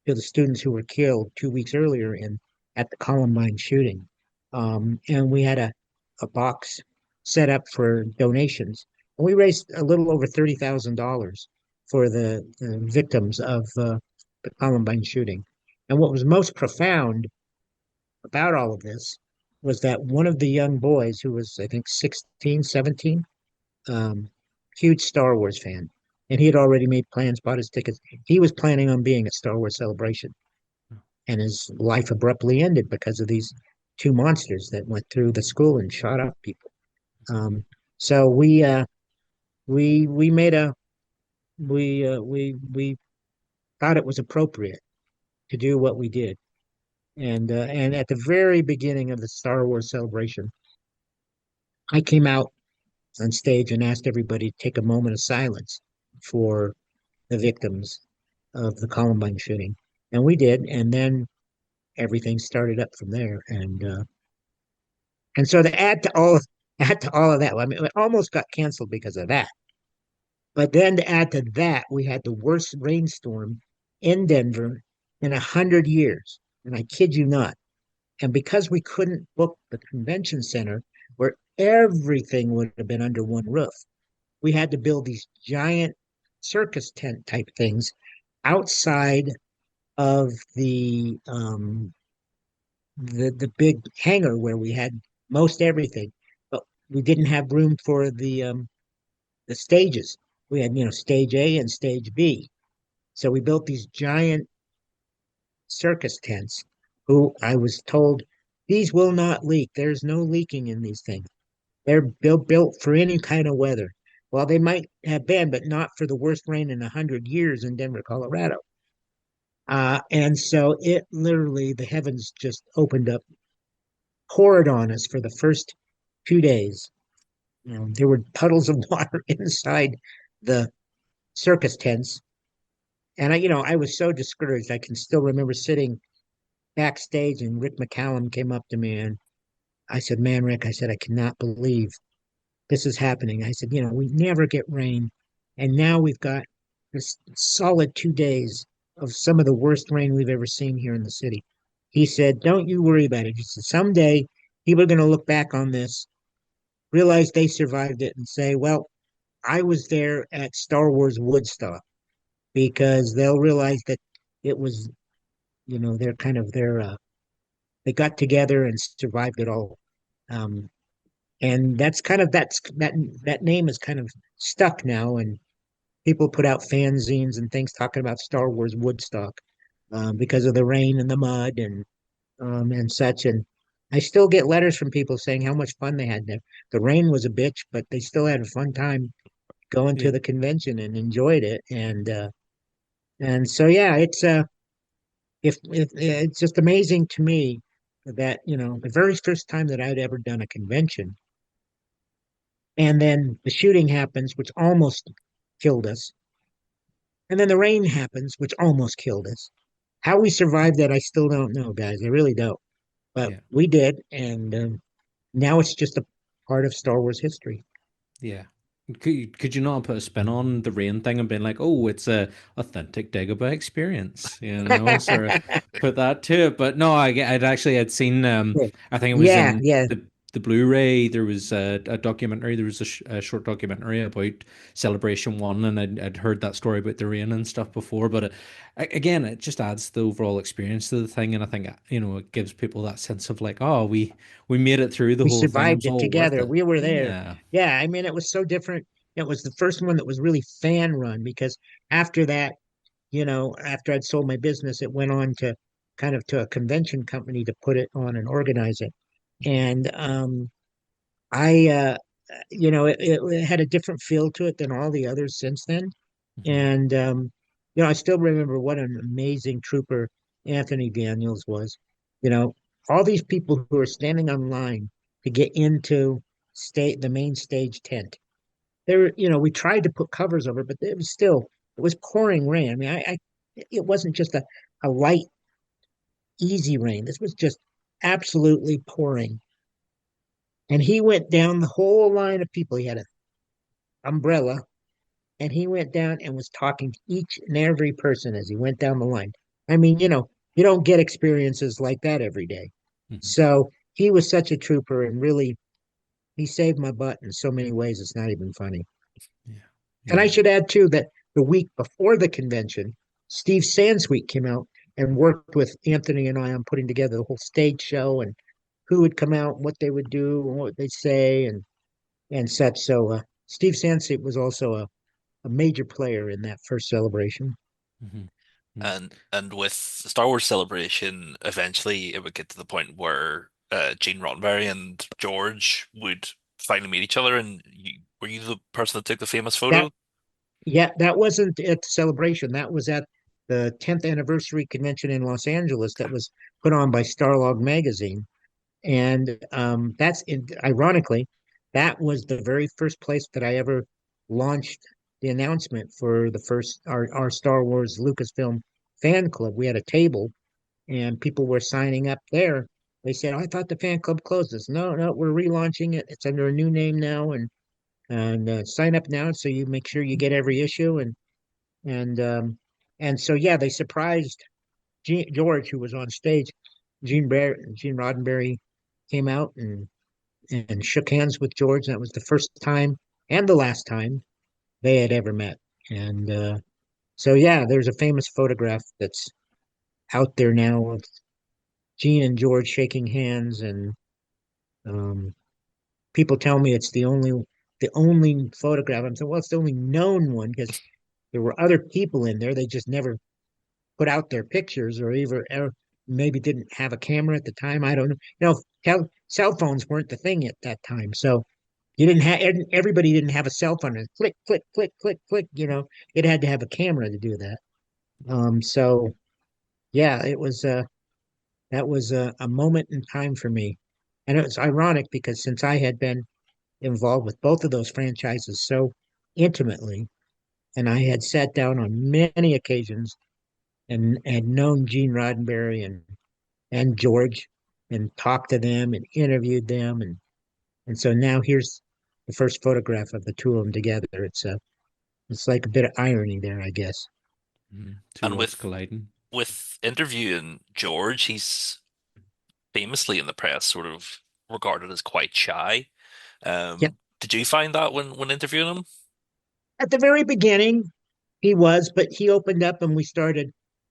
C: to the students who were killed 2 weeks earlier in at the Columbine shooting. And we had a box set up for donations. And we raised a little over $30,000 for the victims of the Columbine shooting. And what was most profound about all of this was that one of the young boys, who was, I think, 16, 17, um, huge Star Wars fan. and he had already made plans, bought his tickets. He was planning on being at Star Wars Celebration, and his life abruptly ended because of these two monsters that went through the school and shot up people. Um, so we made a we thought it was appropriate to do what we did, and at the very beginning of the Star Wars Celebration, I came out on stage and asked everybody to take a moment of silence for the victims of the Columbine shooting, and we did, and then everything started up from there, and so to add to all of that, I mean, it almost got canceled because of that. But then to add to that, we had the worst rainstorm in Denver in 100 years, and I kid you not. And because we couldn't book the convention center where everything would have been under one roof, we had to build these giant circus tent type things outside of the big hangar where we had most everything, but we didn't have room for the stages. We had, stage A and stage B. So we built these giant circus tents, who I was told these will not leak. There's no leaking in these things. They're built for any kind of weather. Well, they might have been, but not for the worst rain in 100 years in Denver, Colorado. And so it literally, the heavens just opened up, poured on us for the first 2 days. There were puddles of water inside the circus tents. And I was so discouraged. I can still remember sitting backstage and Rick McCallum came up to me and I said, "Man, Rick," I said, "I cannot believe this is happening." I said, "We never get rain. And now we've got this solid 2 days of some of the worst rain we've ever seen here in the city." He said, "Don't you worry about it." He said, "Someday people are going to look back on this, realize they survived it, and say, well, I was there at Star Wars Woodstock," because they'll realize that it was, they're kind of they got together and survived it all. Um, and that name is kind of stuck now, and people put out fanzines and things talking about Star Wars Woodstock, because of the rain and the mud and such. And I still get letters from people saying how much fun they had there. The rain was a bitch, but they still had a fun time going to
B: Yeah.
C: the convention and enjoyed it. And so yeah, if it's just amazing to me that the very first time that I'd ever done a convention, and then the shooting happens, which almost killed us, and then the rain happens, which almost killed us. How we survived that, I still don't know, guys. I really don't. But
B: Yeah.
C: we did, and now it's just a part of Star Wars history.
B: Yeah. Could you not put a spin on the rain thing and being like, oh, it's a authentic Dagobah experience, sort of put that to it. But no, I'd seen I think it was
C: Yeah,
B: in
C: yeah.
B: the Blu-ray. There was a documentary. There was a short documentary about Celebration One, and I'd heard that story about the rain and stuff before. But again, it just adds the overall experience to the thing, and I think it gives people that sense of like, oh, we made it through the
C: We
B: whole thing. It
C: survived
B: was
C: it
B: all worth
C: together.
B: it.
C: We were there.
B: Yeah.
C: Yeah, I mean, it was so different. It was the first one that was really fan run, because after that, after I'd sold my business, it went on to kind of to a convention company to put it on and organize it. And I, it had a different feel to it than all the others since then.
B: Mhm.
C: And I still remember what an amazing trooper Anthony Daniels was. You know, all these people who are standing on line to get into the main stage tent. We tried to put covers over, but it was pouring rain. I mean, it wasn't just a light, easy rain. This was just absolutely pouring. And he went down the whole line of people. He had an umbrella, and he went down and was talking to each and every person as he went down the line. I mean, you don't get experiences like that every day.
B: Mhm.
C: So he was such a trooper, and really, he saved my butt in so many ways. It's not even funny.
B: Yeah.
C: And I
B: Yeah.
C: should add too that the week before the convention, Steve Sansweet came out and worked with Anthony and I on putting together the whole stage show and who would come out, what they would do, and what they'd say, and such. So Steve Sansweet was also a major player in that first celebration.
B: Mhm. Mm.
A: And with the Star Wars Celebration, eventually it would get to the point where Gene Roddenberry and George would finally meet each other, and were you the person that took the famous
C: That
A: photo?
C: Yeah, that wasn't at the celebration. That was at the 10th anniversary convention in Los Angeles that was put on by Starlog magazine. And ironically, that was the very first place that I ever launched the announcement for our Star Wars Lucasfilm fan club. We had a table and people were signing up there. They said, "Oh, I thought the fan club closed." This. No, no, we're relaunching it. It's under a new name now, and sign up now so you make sure you get every issue and and so yeah, they surprised George, who was on stage. Gene Roddenberry came out and shook hands with George. That was the first time and the last time they had ever met. And so yeah, there's a famous photograph that's out there now of Gene and George shaking hands, and um, people tell me it's the only photograph. I'm saying, well, it's the only known one because there were other people in there. They just never put out their pictures or either or maybe didn't have a camera at the time. I don't know. Cell phones weren't the thing at that time. So you didn't have everybody didn't have a cell phone and click, click, click, click, click. It had to have a camera to do that. So yeah, that was a moment in time for me. And it was ironic because since I had been involved with both of those franchises so intimately, and I had sat down on many occasions and had known Gene Roddenberry and George and talked to them and interviewed them and so now here's the first photograph of the two of them together. It's like a bit of irony there, I guess.
B: Mm. Two
A: And
B: worlds colliding.
A: with interviewing George, he's famously in the press sort of regarded as quite shy.
C: Yeah,
A: Did you find that when interviewing him?
C: at the very beginning he was, but he opened up and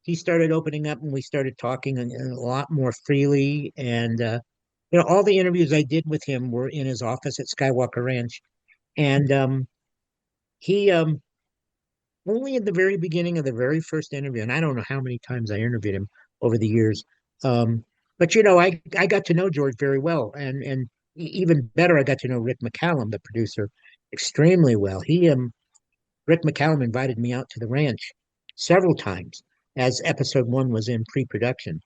C: he started opening up and we started talking a lot more freely and all the interviews I did with him were in his office at Skywalker Ranch and he only at the very beginning of the very first interview, and I don't know how many times I interviewed him over the years. Um, but I got to know George very well, and even better, I got to know Rick McCallum, the producer, extremely well. Rick McCallum invited me out to the ranch several times as episode one was in pre-production,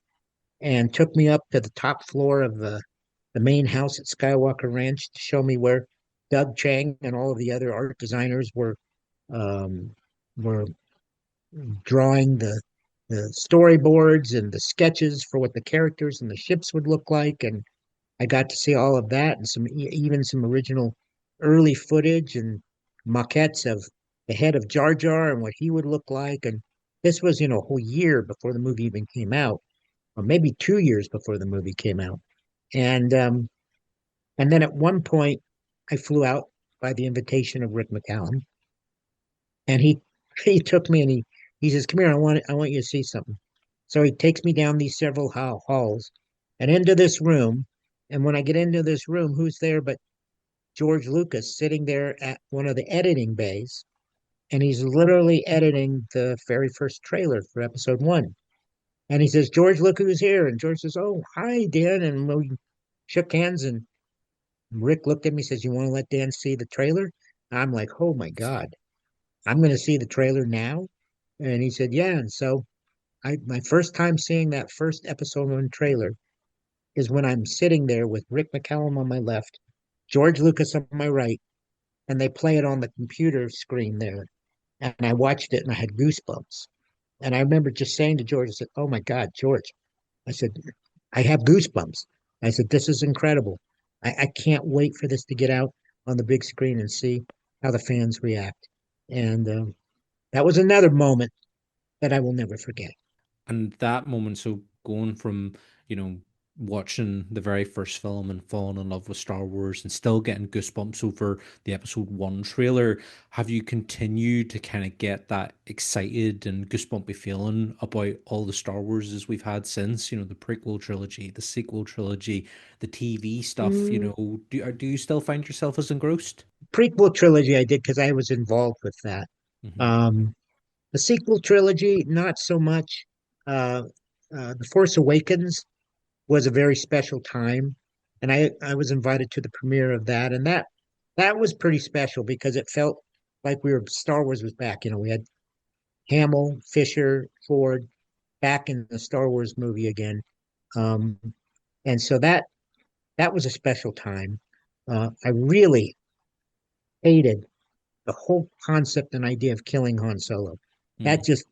C: and took me up to the top floor of the main house at Skywalker Ranch to show me where Doug Chang and all of the other art designers um, were drawing the storyboards and the sketches for what the characters and the ships would look like, and I got to see all of that and even some original early footage and maquettes of the head of Jar Jar and what he would look like. And this was, a whole year before the movie even came out, or maybe 2 years before the movie came out. And and then at one point, I flew out by the invitation of Rick McCallum, and he took me and he says, "Come here, I want you to see something." So he takes me down these several halls and into this room. And when I get into this room, who's there but George Lucas sitting there at one of the editing bays, and he's literally editing the very first trailer for episode one. And he says, "George, look who's here." And George says, "Oh, hi, Dan." And we shook hands, and Rick looked at me and says, "You want to let Dan see the trailer?" I'm like, "Oh my God, I'm going to see the trailer now." And he said, "Yeah." And so my first time seeing that first episode one trailer is when I'm sitting there with Rick McCallum on my left, George Lucas on my right, and they play it on the computer screen there. And I watched it and I had goosebumps. And I remember just saying to George, I said, "Oh my God, George." I said, "I have goosebumps." I said, "This is incredible. I can't wait for this to get out on the big screen and see how the fans react." And that was another moment that I will never forget.
B: And that moment, so going from, you know, watching the very first film and falling in love with Star Wars and still getting goosebumps over the episode one trailer, have you continued to kind of get that excited and goosebumpy feeling about all the Star Warses we've had since, the prequel trilogy, the sequel trilogy, the TV stuff,
C: Mm,
B: do you still find yourself as engrossed?
C: Prequel trilogy I did because I was involved with that.
B: Hmm.
C: Um, the sequel trilogy, not so much. Uh, The Force Awakens was a very special time, and I was invited to the premiere of that, and that was pretty special because it felt like Star Wars was back. You know, we had Hamill, Fisher, Ford back in the Star Wars movie again. Um, and so that was a special time. I really hated the whole concept and idea of killing Han Solo. That
B: Mm.
C: just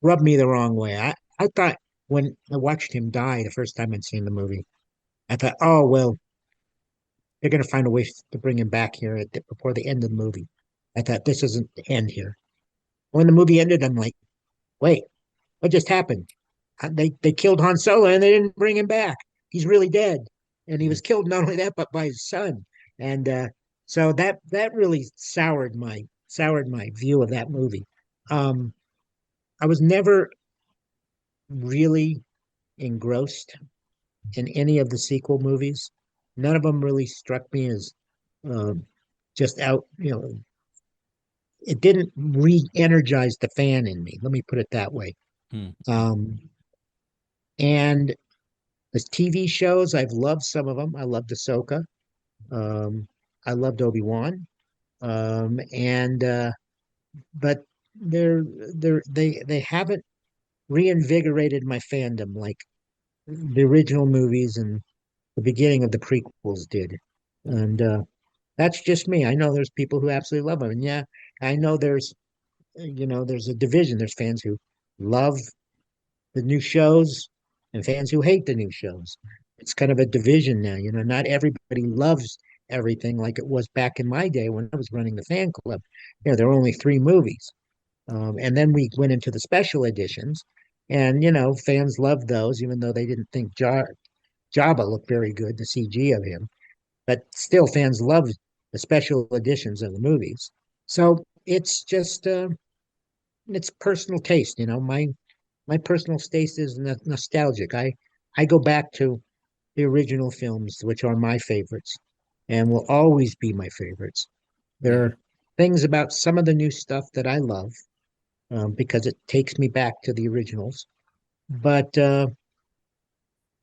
C: rubbed me the wrong way. I thought when I watched him die the first time I'd seen the movie, I thought, oh well, they're going to find a way to bring him back here before the end of the movie. I thought this isn't the end here. When the movie ended, I'm like, wait, what just happened? They killed Han Solo and they didn't bring him back. He's really dead, and he
B: Mm.
C: was killed not only that but by his son. And so that really soured my view of that movie. Um, I was never really engrossed in any of the sequel movies. None of them really struck me as um, just out. You know, it didn't re-energize the fan in me. Let me put it that way.
B: Mm.
C: Um, and the TV shows, I've loved some of them. I loved Ahsoka. Um, I loved Obi-Wan. And but they haven't reinvigorated my fandom like the original movies and the beginning of the prequels did. And that's just me. I know there's people who absolutely love them. And yeah, I know there's a division. There's fans who love the new shows and fans who hate the new shows. It's kind of a division now. You know, not everybody loves everything like it was back in my day when I was running the fan club. You know, there were only three movies. And then we went into the special editions. And, fans loved those, even though they didn't think Jabba looked very good, the CG of him. But still, fans loved the special editions of the movies. So it's personal taste. My personal taste is nostalgic. I go back to the original films, which are my favorites and will always be my favorites. There
B: Yeah.
C: are things about some of the new stuff that I love because it takes me back to the originals. But the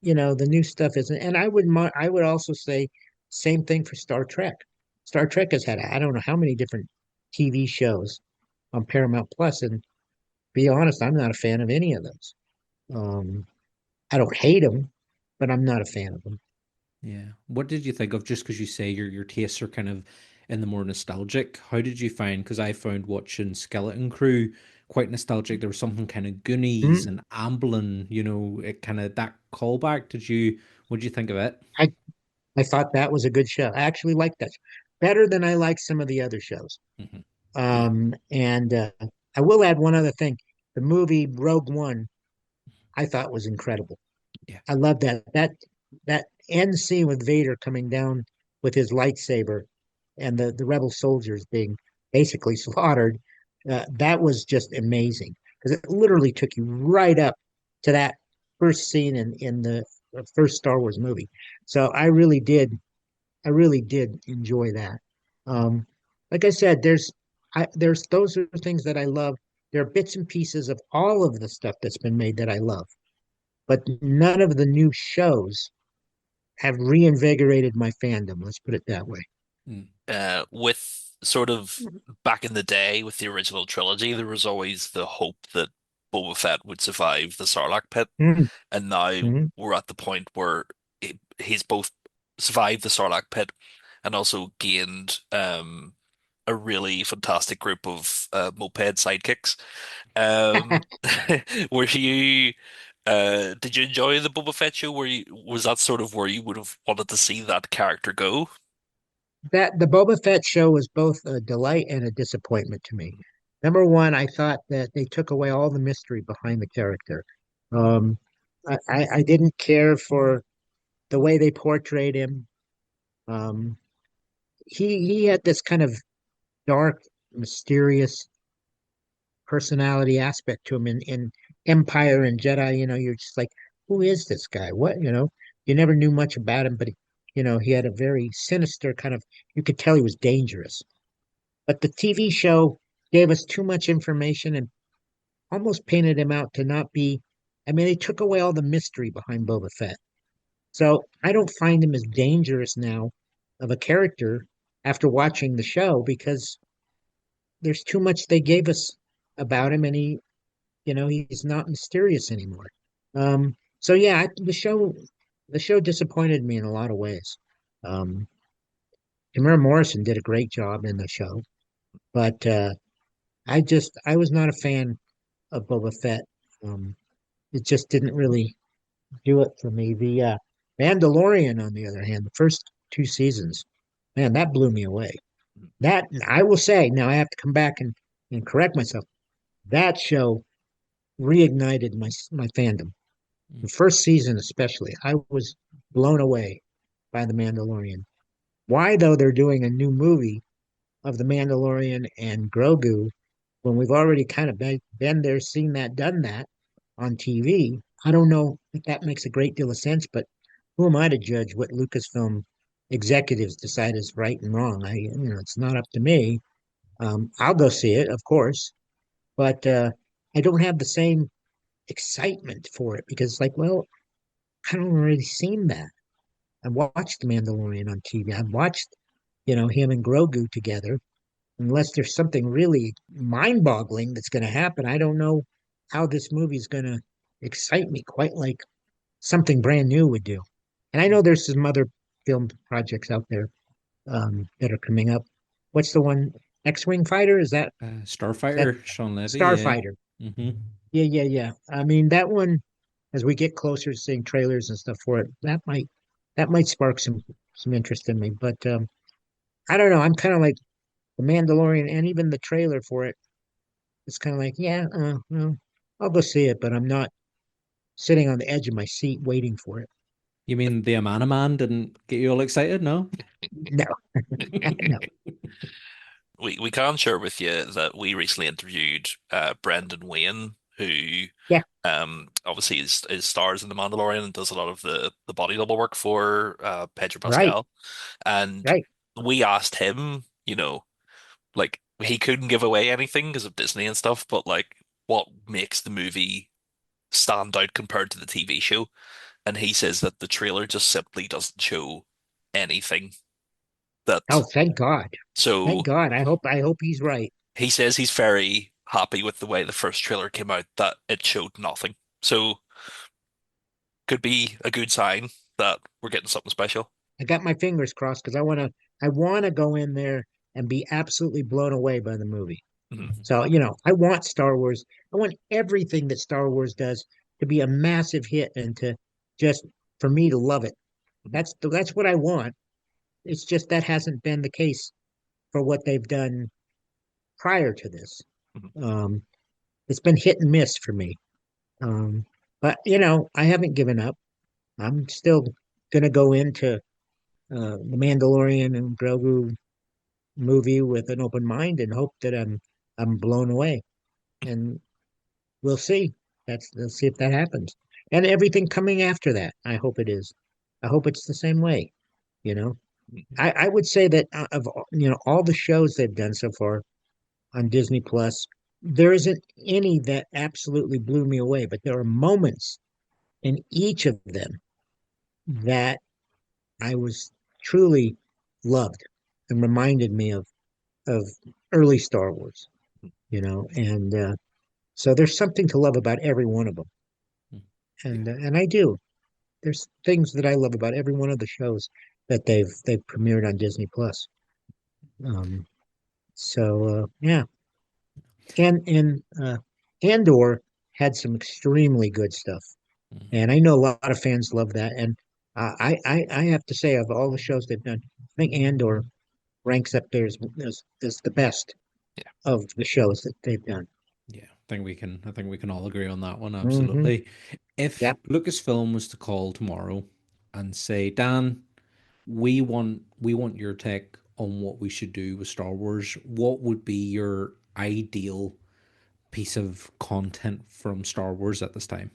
C: new stuff isn't. And I would also say same thing for Star Trek. Star Trek has had I don't know how many different TV shows on Paramount Plus, and be honest, I'm not a fan of any of those. Um, I don't hate them, but I'm not a fan of them.
B: Yeah. What did you think of, just because you say your tastes are kind of in the more nostalgic? How did you find? Because I found watching Skeleton Crew quite nostalgic. There was something kind of Goonies
C: Mm,
B: and Amblin, it kind of that callback. What did you think of it?
C: I I thought that was a good show. I actually liked that better than I like some of the other shows.
B: Hmm. Yeah.
C: And I will add one other thing. The movie Rogue One, I thought was incredible.
B: Yeah.
C: I love that end scene with Vader coming down with his lightsaber and the rebel soldiers being basically slaughtered. That was just amazing because it literally took you right up to that first scene in the first Star Wars movie. So I really did enjoy that. Um, like I said, there's those are things that I love. There are bits and pieces of all of the stuff that's been made that I love, but none of the new shows have reinvigorated my fandom. Let's put it that way.
B: Mm.
A: With sort of back in the day with the original trilogy, there was always the hope that Boba Fett would survive the Sarlacc pit,
C: Mhm,
A: and now
C: mhm.
A: we're at the point where he's both survived the Sarlacc pit and also gained a really fantastic group of moped sidekicks. Um, were you did you enjoy the Boba Fett show? Was that sort of where you would have wanted to see that character go?
C: That the Boba Fett show was both a delight and a disappointment to me. Number one, I thought that they took away all the mystery behind the character. Um, I didn't care for the way they portrayed him. Um, he had this kind of dark, mysterious personality aspect to him in Empire and Jedi. You're just like, who is this guy? What, you never knew much about him, but he had a very sinister kind of, you could tell he was dangerous. But the TV show gave us too much information and almost painted him out to not be. I mean, they took away all the mystery behind Boba Fett. So I don't find him as dangerous now of a character after watching the show because there's too much they gave us about him, and he's not mysterious anymore. So yeah, the show disappointed me in a lot of ways. Um, Tamara Morrison did a great job in the show, but I was not a fan of Boba Fett. Um, it just didn't really do it for me. The Mandalorian, on the other hand, the first two seasons, man, that blew me away. That I will say, now I have to come back and correct myself. That show reignited my fandom. The first season, especially, I was blown away by the Mandalorian. Why, though, they're doing a new movie of the Mandalorian and Grogu when we've already kind of been there, seen that, done that on TV? I don't know if that makes a great deal of sense, but who am I to judge what Lucasfilm executives decide is right and wrong? It's not up to me. I'll go see it, of course, but I don't have the same excitement for it because, like, well, I don't already seen that. I watched The Mandalorian on TV. I've watched, him and Grogu together. Unless there's something really mind-boggling that's going to happen, I don't know how this movie is going to excite me quite like something brand new would do. And I know there's some other film projects out there that are coming up. What's the one? X-Wing Fighter? Is that
B: Starfighter, Sean Levy, yeah.
C: Starfighter?
B: Hmm.
C: Yeah, yeah, yeah. I mean, that one, as we get closer to seeing trailers and stuff for it, that might spark some interest in me. But I don't know. I'm kind of like the Mandalorian, and even the trailer for it. It's kind of like, yeah, well, I'll go see it, but I'm not sitting on the edge of my seat waiting for it.
B: You mean the Amana Man didn't get you all excited? No?
C: No, no.
A: We can share with you that we recently interviewed Brendan Wayne, who
C: Yeah,
A: obviously is stars in The Mandalorian and does a lot of the body double work for Pedro
C: right,
A: Pascal. And
C: right.
A: we asked him, like he couldn't give away anything because of Disney and stuff, but like what makes the movie stand out compared to the TV show? And he says that the trailer just simply doesn't show anything.
C: Oh,
A: That
C: thank God. Thank
A: so
C: God. I hope he's right.
A: he says he's very happy with the way the first trailer came out, that it showed nothing. So could be a good sign that we're getting something special.
C: I got my fingers crossed because I wanna go in there and be absolutely blown away by the movie.
A: Mhm.
C: So, I want Star Wars. I want everything that Star Wars does to be a massive hit and to just for me to love it.
A: Mhm.
C: That's what I want. It's just that hasn't been the case for what they've done prior to this.
A: Mhm.
C: Um, it's been hit and miss for me. Um, but I haven't given up. I'm still gonna go into the Mandalorian and Grogu movie with an open mind and hope that I'm blown away. And we'll see. Let's see if that happens. And everything coming after that, I hope it is. I hope it's the same way. You know,
A: Mhm.
C: I would say that of all the shows they've done so far on Disney Plus, there isn't any that absolutely blew me away, but there are moments in each of them that I was truly loved and reminded me of early Star Wars, and so there's something to love about every one of them,
B: Yeah.
C: and I do. There's things that I love about every one of the shows that they've premiered on Disney Plus. Um, so yeah, and Andor had some extremely good stuff.
B: Mhm.
C: And I know a lot of fans love that. And I have to say, of all the shows they've done, I think Andor ranks up there as the best
A: Yeah.
C: of the shows that they've done.
B: Yeah, I think we can all agree on that one,
C: Hmm.
B: absolutely. If
C: Yeah.
B: Lucasfilm was to call tomorrow and say, Dan, we want your take on what we should do with Star Wars, what would be your ideal piece of content from Star Wars at this time?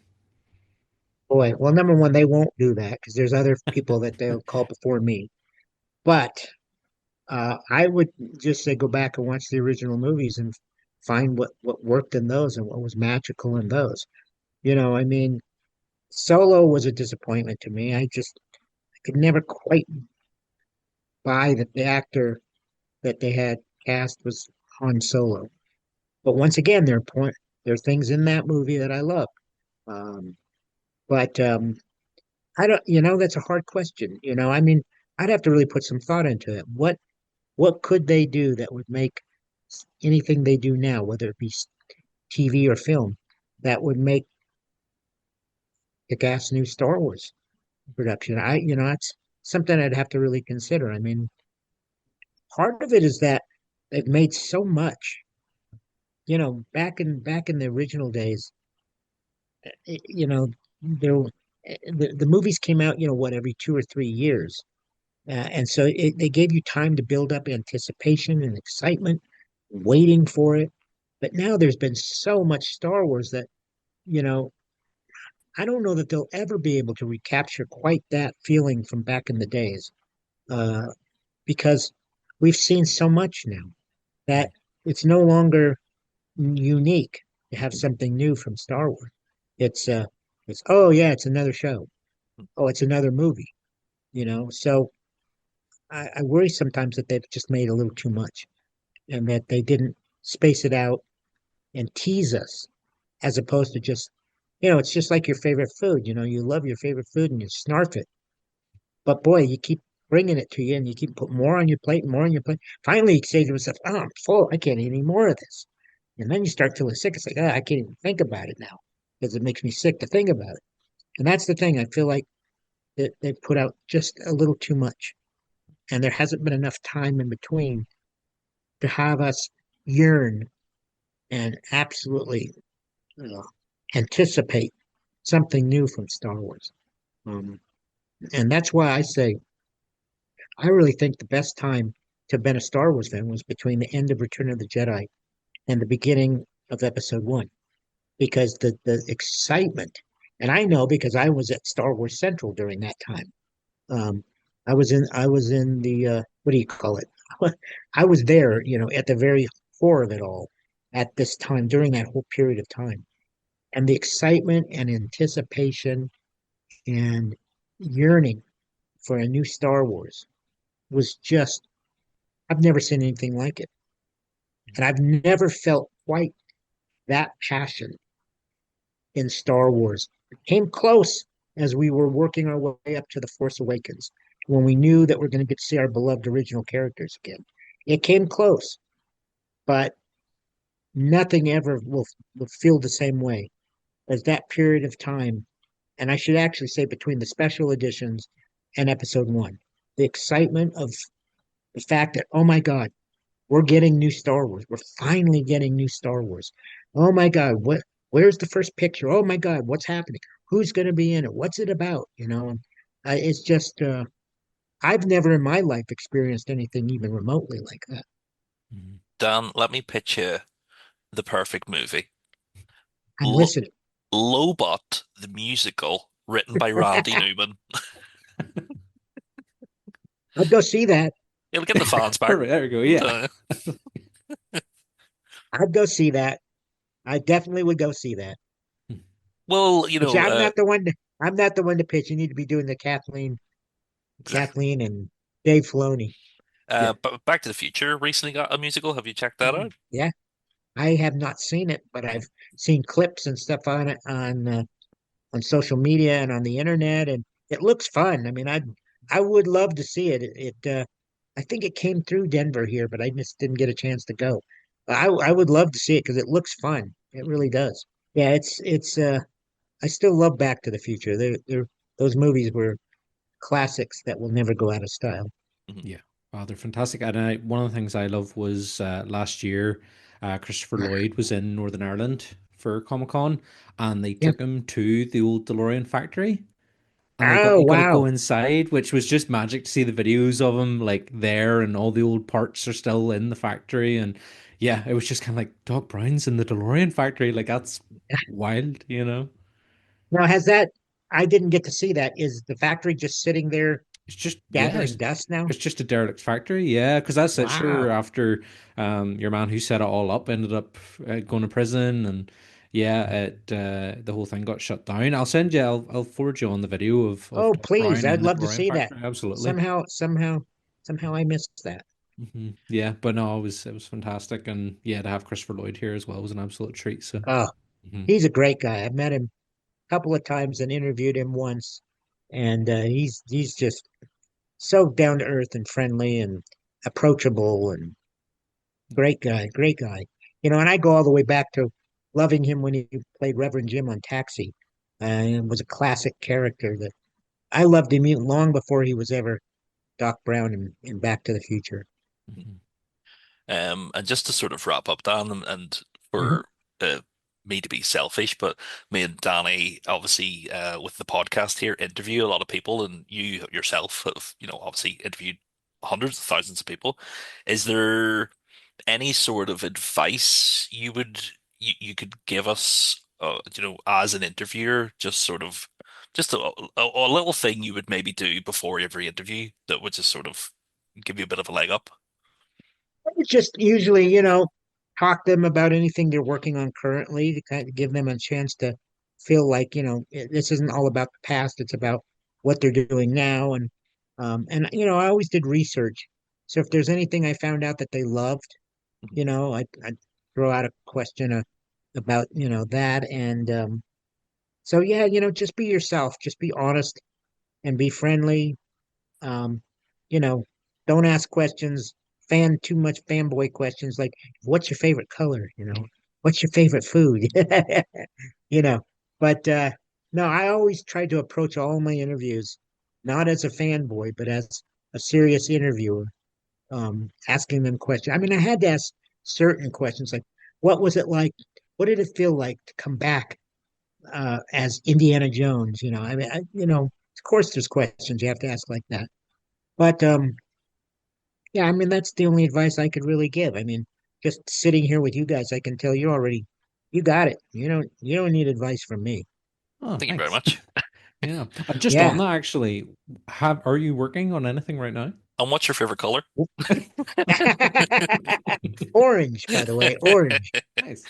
C: Boy, well, number one, they won't do that because there's other people that they'll call before me. But I would just say go back and watch the original movies and find what worked in those and what was magical in those. I mean, Solo was a disappointment to me. I could never quite buy that the actor that they had cast was Han Solo. But once again, there are things in that movie that I love. Um, but I don't, that's a hard question. I mean, I'd have to really put some thought into it. What could they do that would make anything they do now, whether it be TV or film, that would make a gas new Star Wars production? That's something I'd have to really consider. I mean, part of it is that they've made so much. Back in the original days, there the movies came out, what, every 2 or 3 years. And so they gave you time to build up anticipation and excitement, waiting for it. But now there's been so much Star Wars that, you know, I don't know that they'll ever be able to recapture quite that feeling from back in the days, uh, because we've seen so much now that it's no longer unique to have something new from Star Wars. It's oh yeah, it's another show. Oh, it's another movie. So I worry sometimes that they've just made a little too much and that they didn't space it out and tease us as opposed to just, it's just like your favorite food. You love your favorite food and you snarf it. But boy, you keep bringing it to you and you keep putting more on your plate, more on your plate. Finally, you say to yourself, oh, I'm full. I can't eat any more of this. And then you start feeling sick. It's like, I can't even think about it now because it makes me sick to think about it. And that's the thing. I feel like that they put out just a little too much. And there hasn't been enough time in between to have us yearn and absolutely uh, anticipate something new from Star Wars. Um, and that's why I say I really think the best time to have been a Star Wars fan was between the end of Return of the Jedi and the beginning of Episode One, because the excitement, and I know because I was at Star Wars Central during that time. Um, I was in the what do you call it? I was there, at the very core of it all at this time during that whole period of time. And the excitement and anticipation and yearning for a new Star Wars was just, I've never seen anything like it. And I've never felt quite that passion in Star Wars. It came close as we were working our way up to The Force Awakens, when we knew that we're going to get to see our beloved original characters again. It came close, but nothing ever will feel the same way as that period of time. And I should actually say between the special editions and Episode One, the excitement of the fact that, oh my God, we're getting new Star Wars. We're finally getting new Star Wars. Oh my God, where's the first picture? Oh my God, what's happening? Who's going to be in it? What's it about? It's just, I've never in my life experienced anything even remotely like that.
B: Mhm.
A: Dan, let me pitch you the perfect movie.
C: I'm
A: L
C: listening.
A: Lobot, the musical, written by Randy Newman.
C: I'd go see that.
A: It'll get the fans back.
B: Perfect. There we go. Yeah.
A: Uh,
C: I'd go see that. I definitely would go see that.
A: well,
C: But yeah, I'm not the one to pitch. You need to be doing the Kathleen and Dave Filoni. Yeah.
A: but Back to the Future recently got a musical. Have you checked that out?
C: Yeah. I have not seen it, but I've seen clips and stuff on it on social media and on the internet, and it looks fun. I mean, I would love to see it. I think it came through Denver here, but I just didn't get a chance to go. I would love to see it because it looks fun. It really does. Yeah, it's. I still love Back to the Future. Those movies were classics that will never go out of style.
A: Mhm.
B: Yeah. Wow, they're fantastic. And one of the things I love was last year, Christopher Lloyd was in Northern Ireland for Comic Con, and they
C: Yeah.
B: took him to the old DeLorean factory, and
C: Oh,
B: he got to go
C: wow.
B: inside, which was just magic to see the videos of him like there, and all the old parts are still in the factory, and yeah, it was just kind of like Doc Brown's in the DeLorean factory, like that's wild.
C: Now, has that? I didn't get to see that. Is the factory just sitting there
B: It's just
C: gathering
B: yes,
C: dust now?
B: it's just a derelict factory. Yeah, because that's it. Sure,
C: Wow.
B: after your man who set it all up ended up going to prison, and yeah, it the whole thing got shut down. I'll forward you on the video of
C: Oh,
B: Doc
C: please.
B: Brown
C: I'd
B: in the
C: love to
B: Brown
C: see that.
B: factory. Absolutely.
C: Somehow I missed that.
B: Yeah, but no, it was fantastic, and yeah, to have Christopher Lloyd here as well was an absolute treat. So.
C: Oh,
B: Mhm.
C: he's a great guy. I've met him a couple of times and interviewed him once, and he's just so down to earth and friendly and approachable and great guy, great guy. And I go all the way back to loving him when he played Reverend Jim on Taxi. And was a classic character that I loved him even long before he was ever Doc Brown in Back to the Future.
B: Mhm.
A: And just to sort of wrap up, Dan, and
C: Mhm.
A: for uh, me to be selfish, but me and Danny, obviously, with the podcast here, interview a lot of people, and you yourself have, obviously interviewed hundreds of thousands of people. Is there any sort of advice you could give us, as an interviewer, just sort of just a little thing you would maybe do before every interview that would just sort of give you a bit of a leg up?
C: It's just usually, talk to them about anything they're working on currently to kind of give them a chance to feel like, this isn't all about the past, it's about what they're doing now. And I always did research. So if there's anything I found out that they loved, I'd throw out a question about, that. And so, yeah, just be yourself, just be honest and be friendly. Um, you know, don't ask questions, too much fanboy questions like, what's your favorite color? What's your favorite food? You know, but no, I always try to approach all my interviews not as a fanboy, but as a serious interviewer, asking them questions. I mean, I had to ask certain questions like, what was it like? What did it feel like to come back as Indiana Jones? I mean, of course, there's questions you have to ask like that. But yeah, I mean, that's the only advice I could really give. I mean, just sitting here with you guys, I can tell you got it. You don't need advice from me.
B: Oh,
A: Thank you very
B: thanks.
A: much.
B: Yeah. Just on
C: Yeah.
B: that, actually, are you working on anything right now?
A: And what's your favorite color?
C: Orange, by the way, orange.
B: Nice.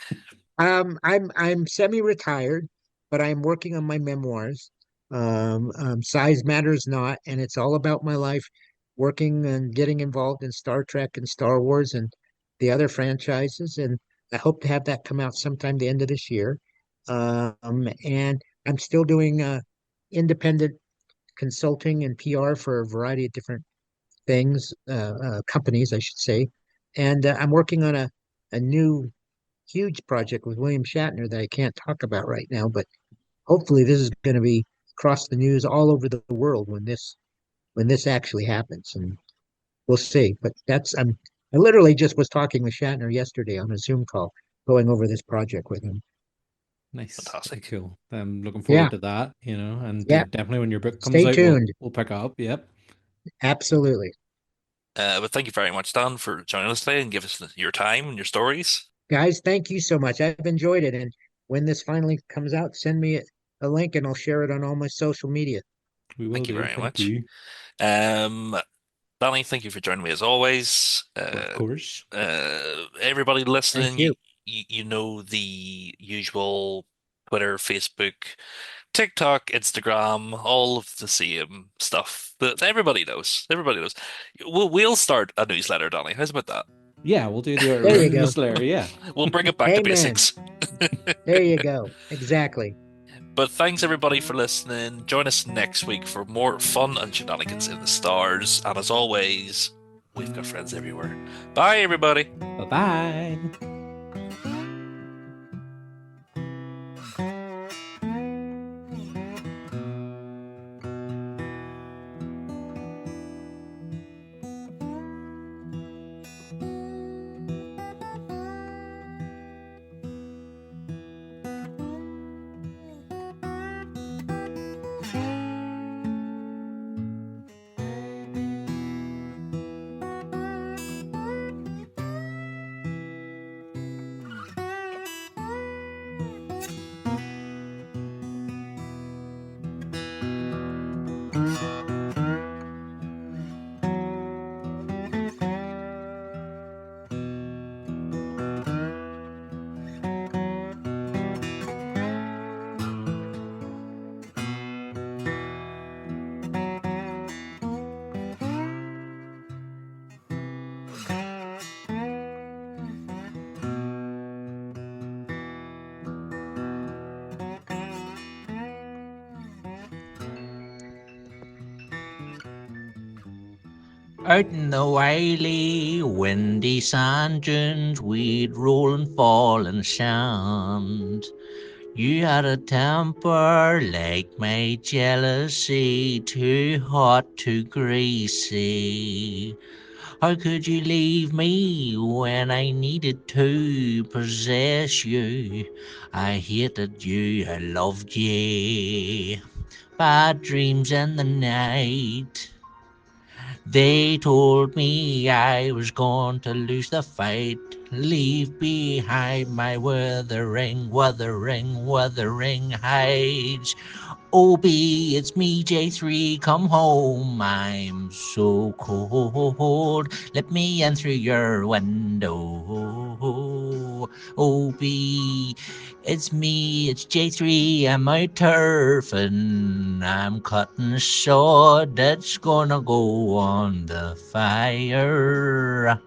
C: I'm semi-retired, but I'm working on my memoirs. Size matters not, and it's all about my life, working and getting involved in Star Trek and Star Wars and the other franchises. And I hope to have that come out sometime the end of this year. And I'm still doing independent consulting and PR for a variety of different things, companies, I should say. And I'm working on a new huge project with William Shatner that I can't talk about right now, but hopefully this is going to be across the news all over the world when this actually happens, and we'll see. But I literally just was talking with Shatner yesterday on a Zoom call, going over this project with him.
B: Nice. Very
A: Fantastic.
B: cool. I'm looking
C: Yeah,
B: forward to that, and
C: yeah.
B: definitely when your book comes
C: Stay
B: out, we'll
C: tuned.
B: we'll pick it up. Yep.
C: Absolutely.
A: But thank you very much, Dan, for joining us today and give us your time and your stories.
C: Guys, thank you so much. I've enjoyed it. And when this finally comes out, send me a link and I'll share it on all my social media.
B: We will
A: Thank you
B: do.
A: very
B: Thank
A: much.
B: you.
A: Um, Danny, thank you for joining me as always.
B: Of course.
A: Everybody
C: Thank
A: listening, you,
C: you.
A: you know the usual Twitter, Facebook, TikTok, Instagram, all of the same stuff that everybody knows. Everybody knows. We'll start a newsletter, Danny. How's about that?
B: Yeah, we'll do the
C: There you go.
B: newsletter. Yeah.
A: We'll bring it back to
C: Amen.
A: basics.
C: There you go. Exactly.
A: But thanks everybody for listening. Join us next week for more fun and shenanigans in the stars. And as always, we've got friends everywhere. Bye, everybody.
B: Bye bye.
D: Out in the wily, windy sand dunes, we'd roll and fall in sand. You had a temper like my jealousy, too hot, too greasy. How could you leave me when I needed to possess you? I hated you, I loved you. Bad dreams in the night. They told me I was going to lose the fight. Leave behind my wuthering hides. Obi, it's me, J3, come home. I'm so cold. Let me in through your window. Obi, it's me, it's J3. I'm out turfing. I'm cutting sod that's gonna go on the fire.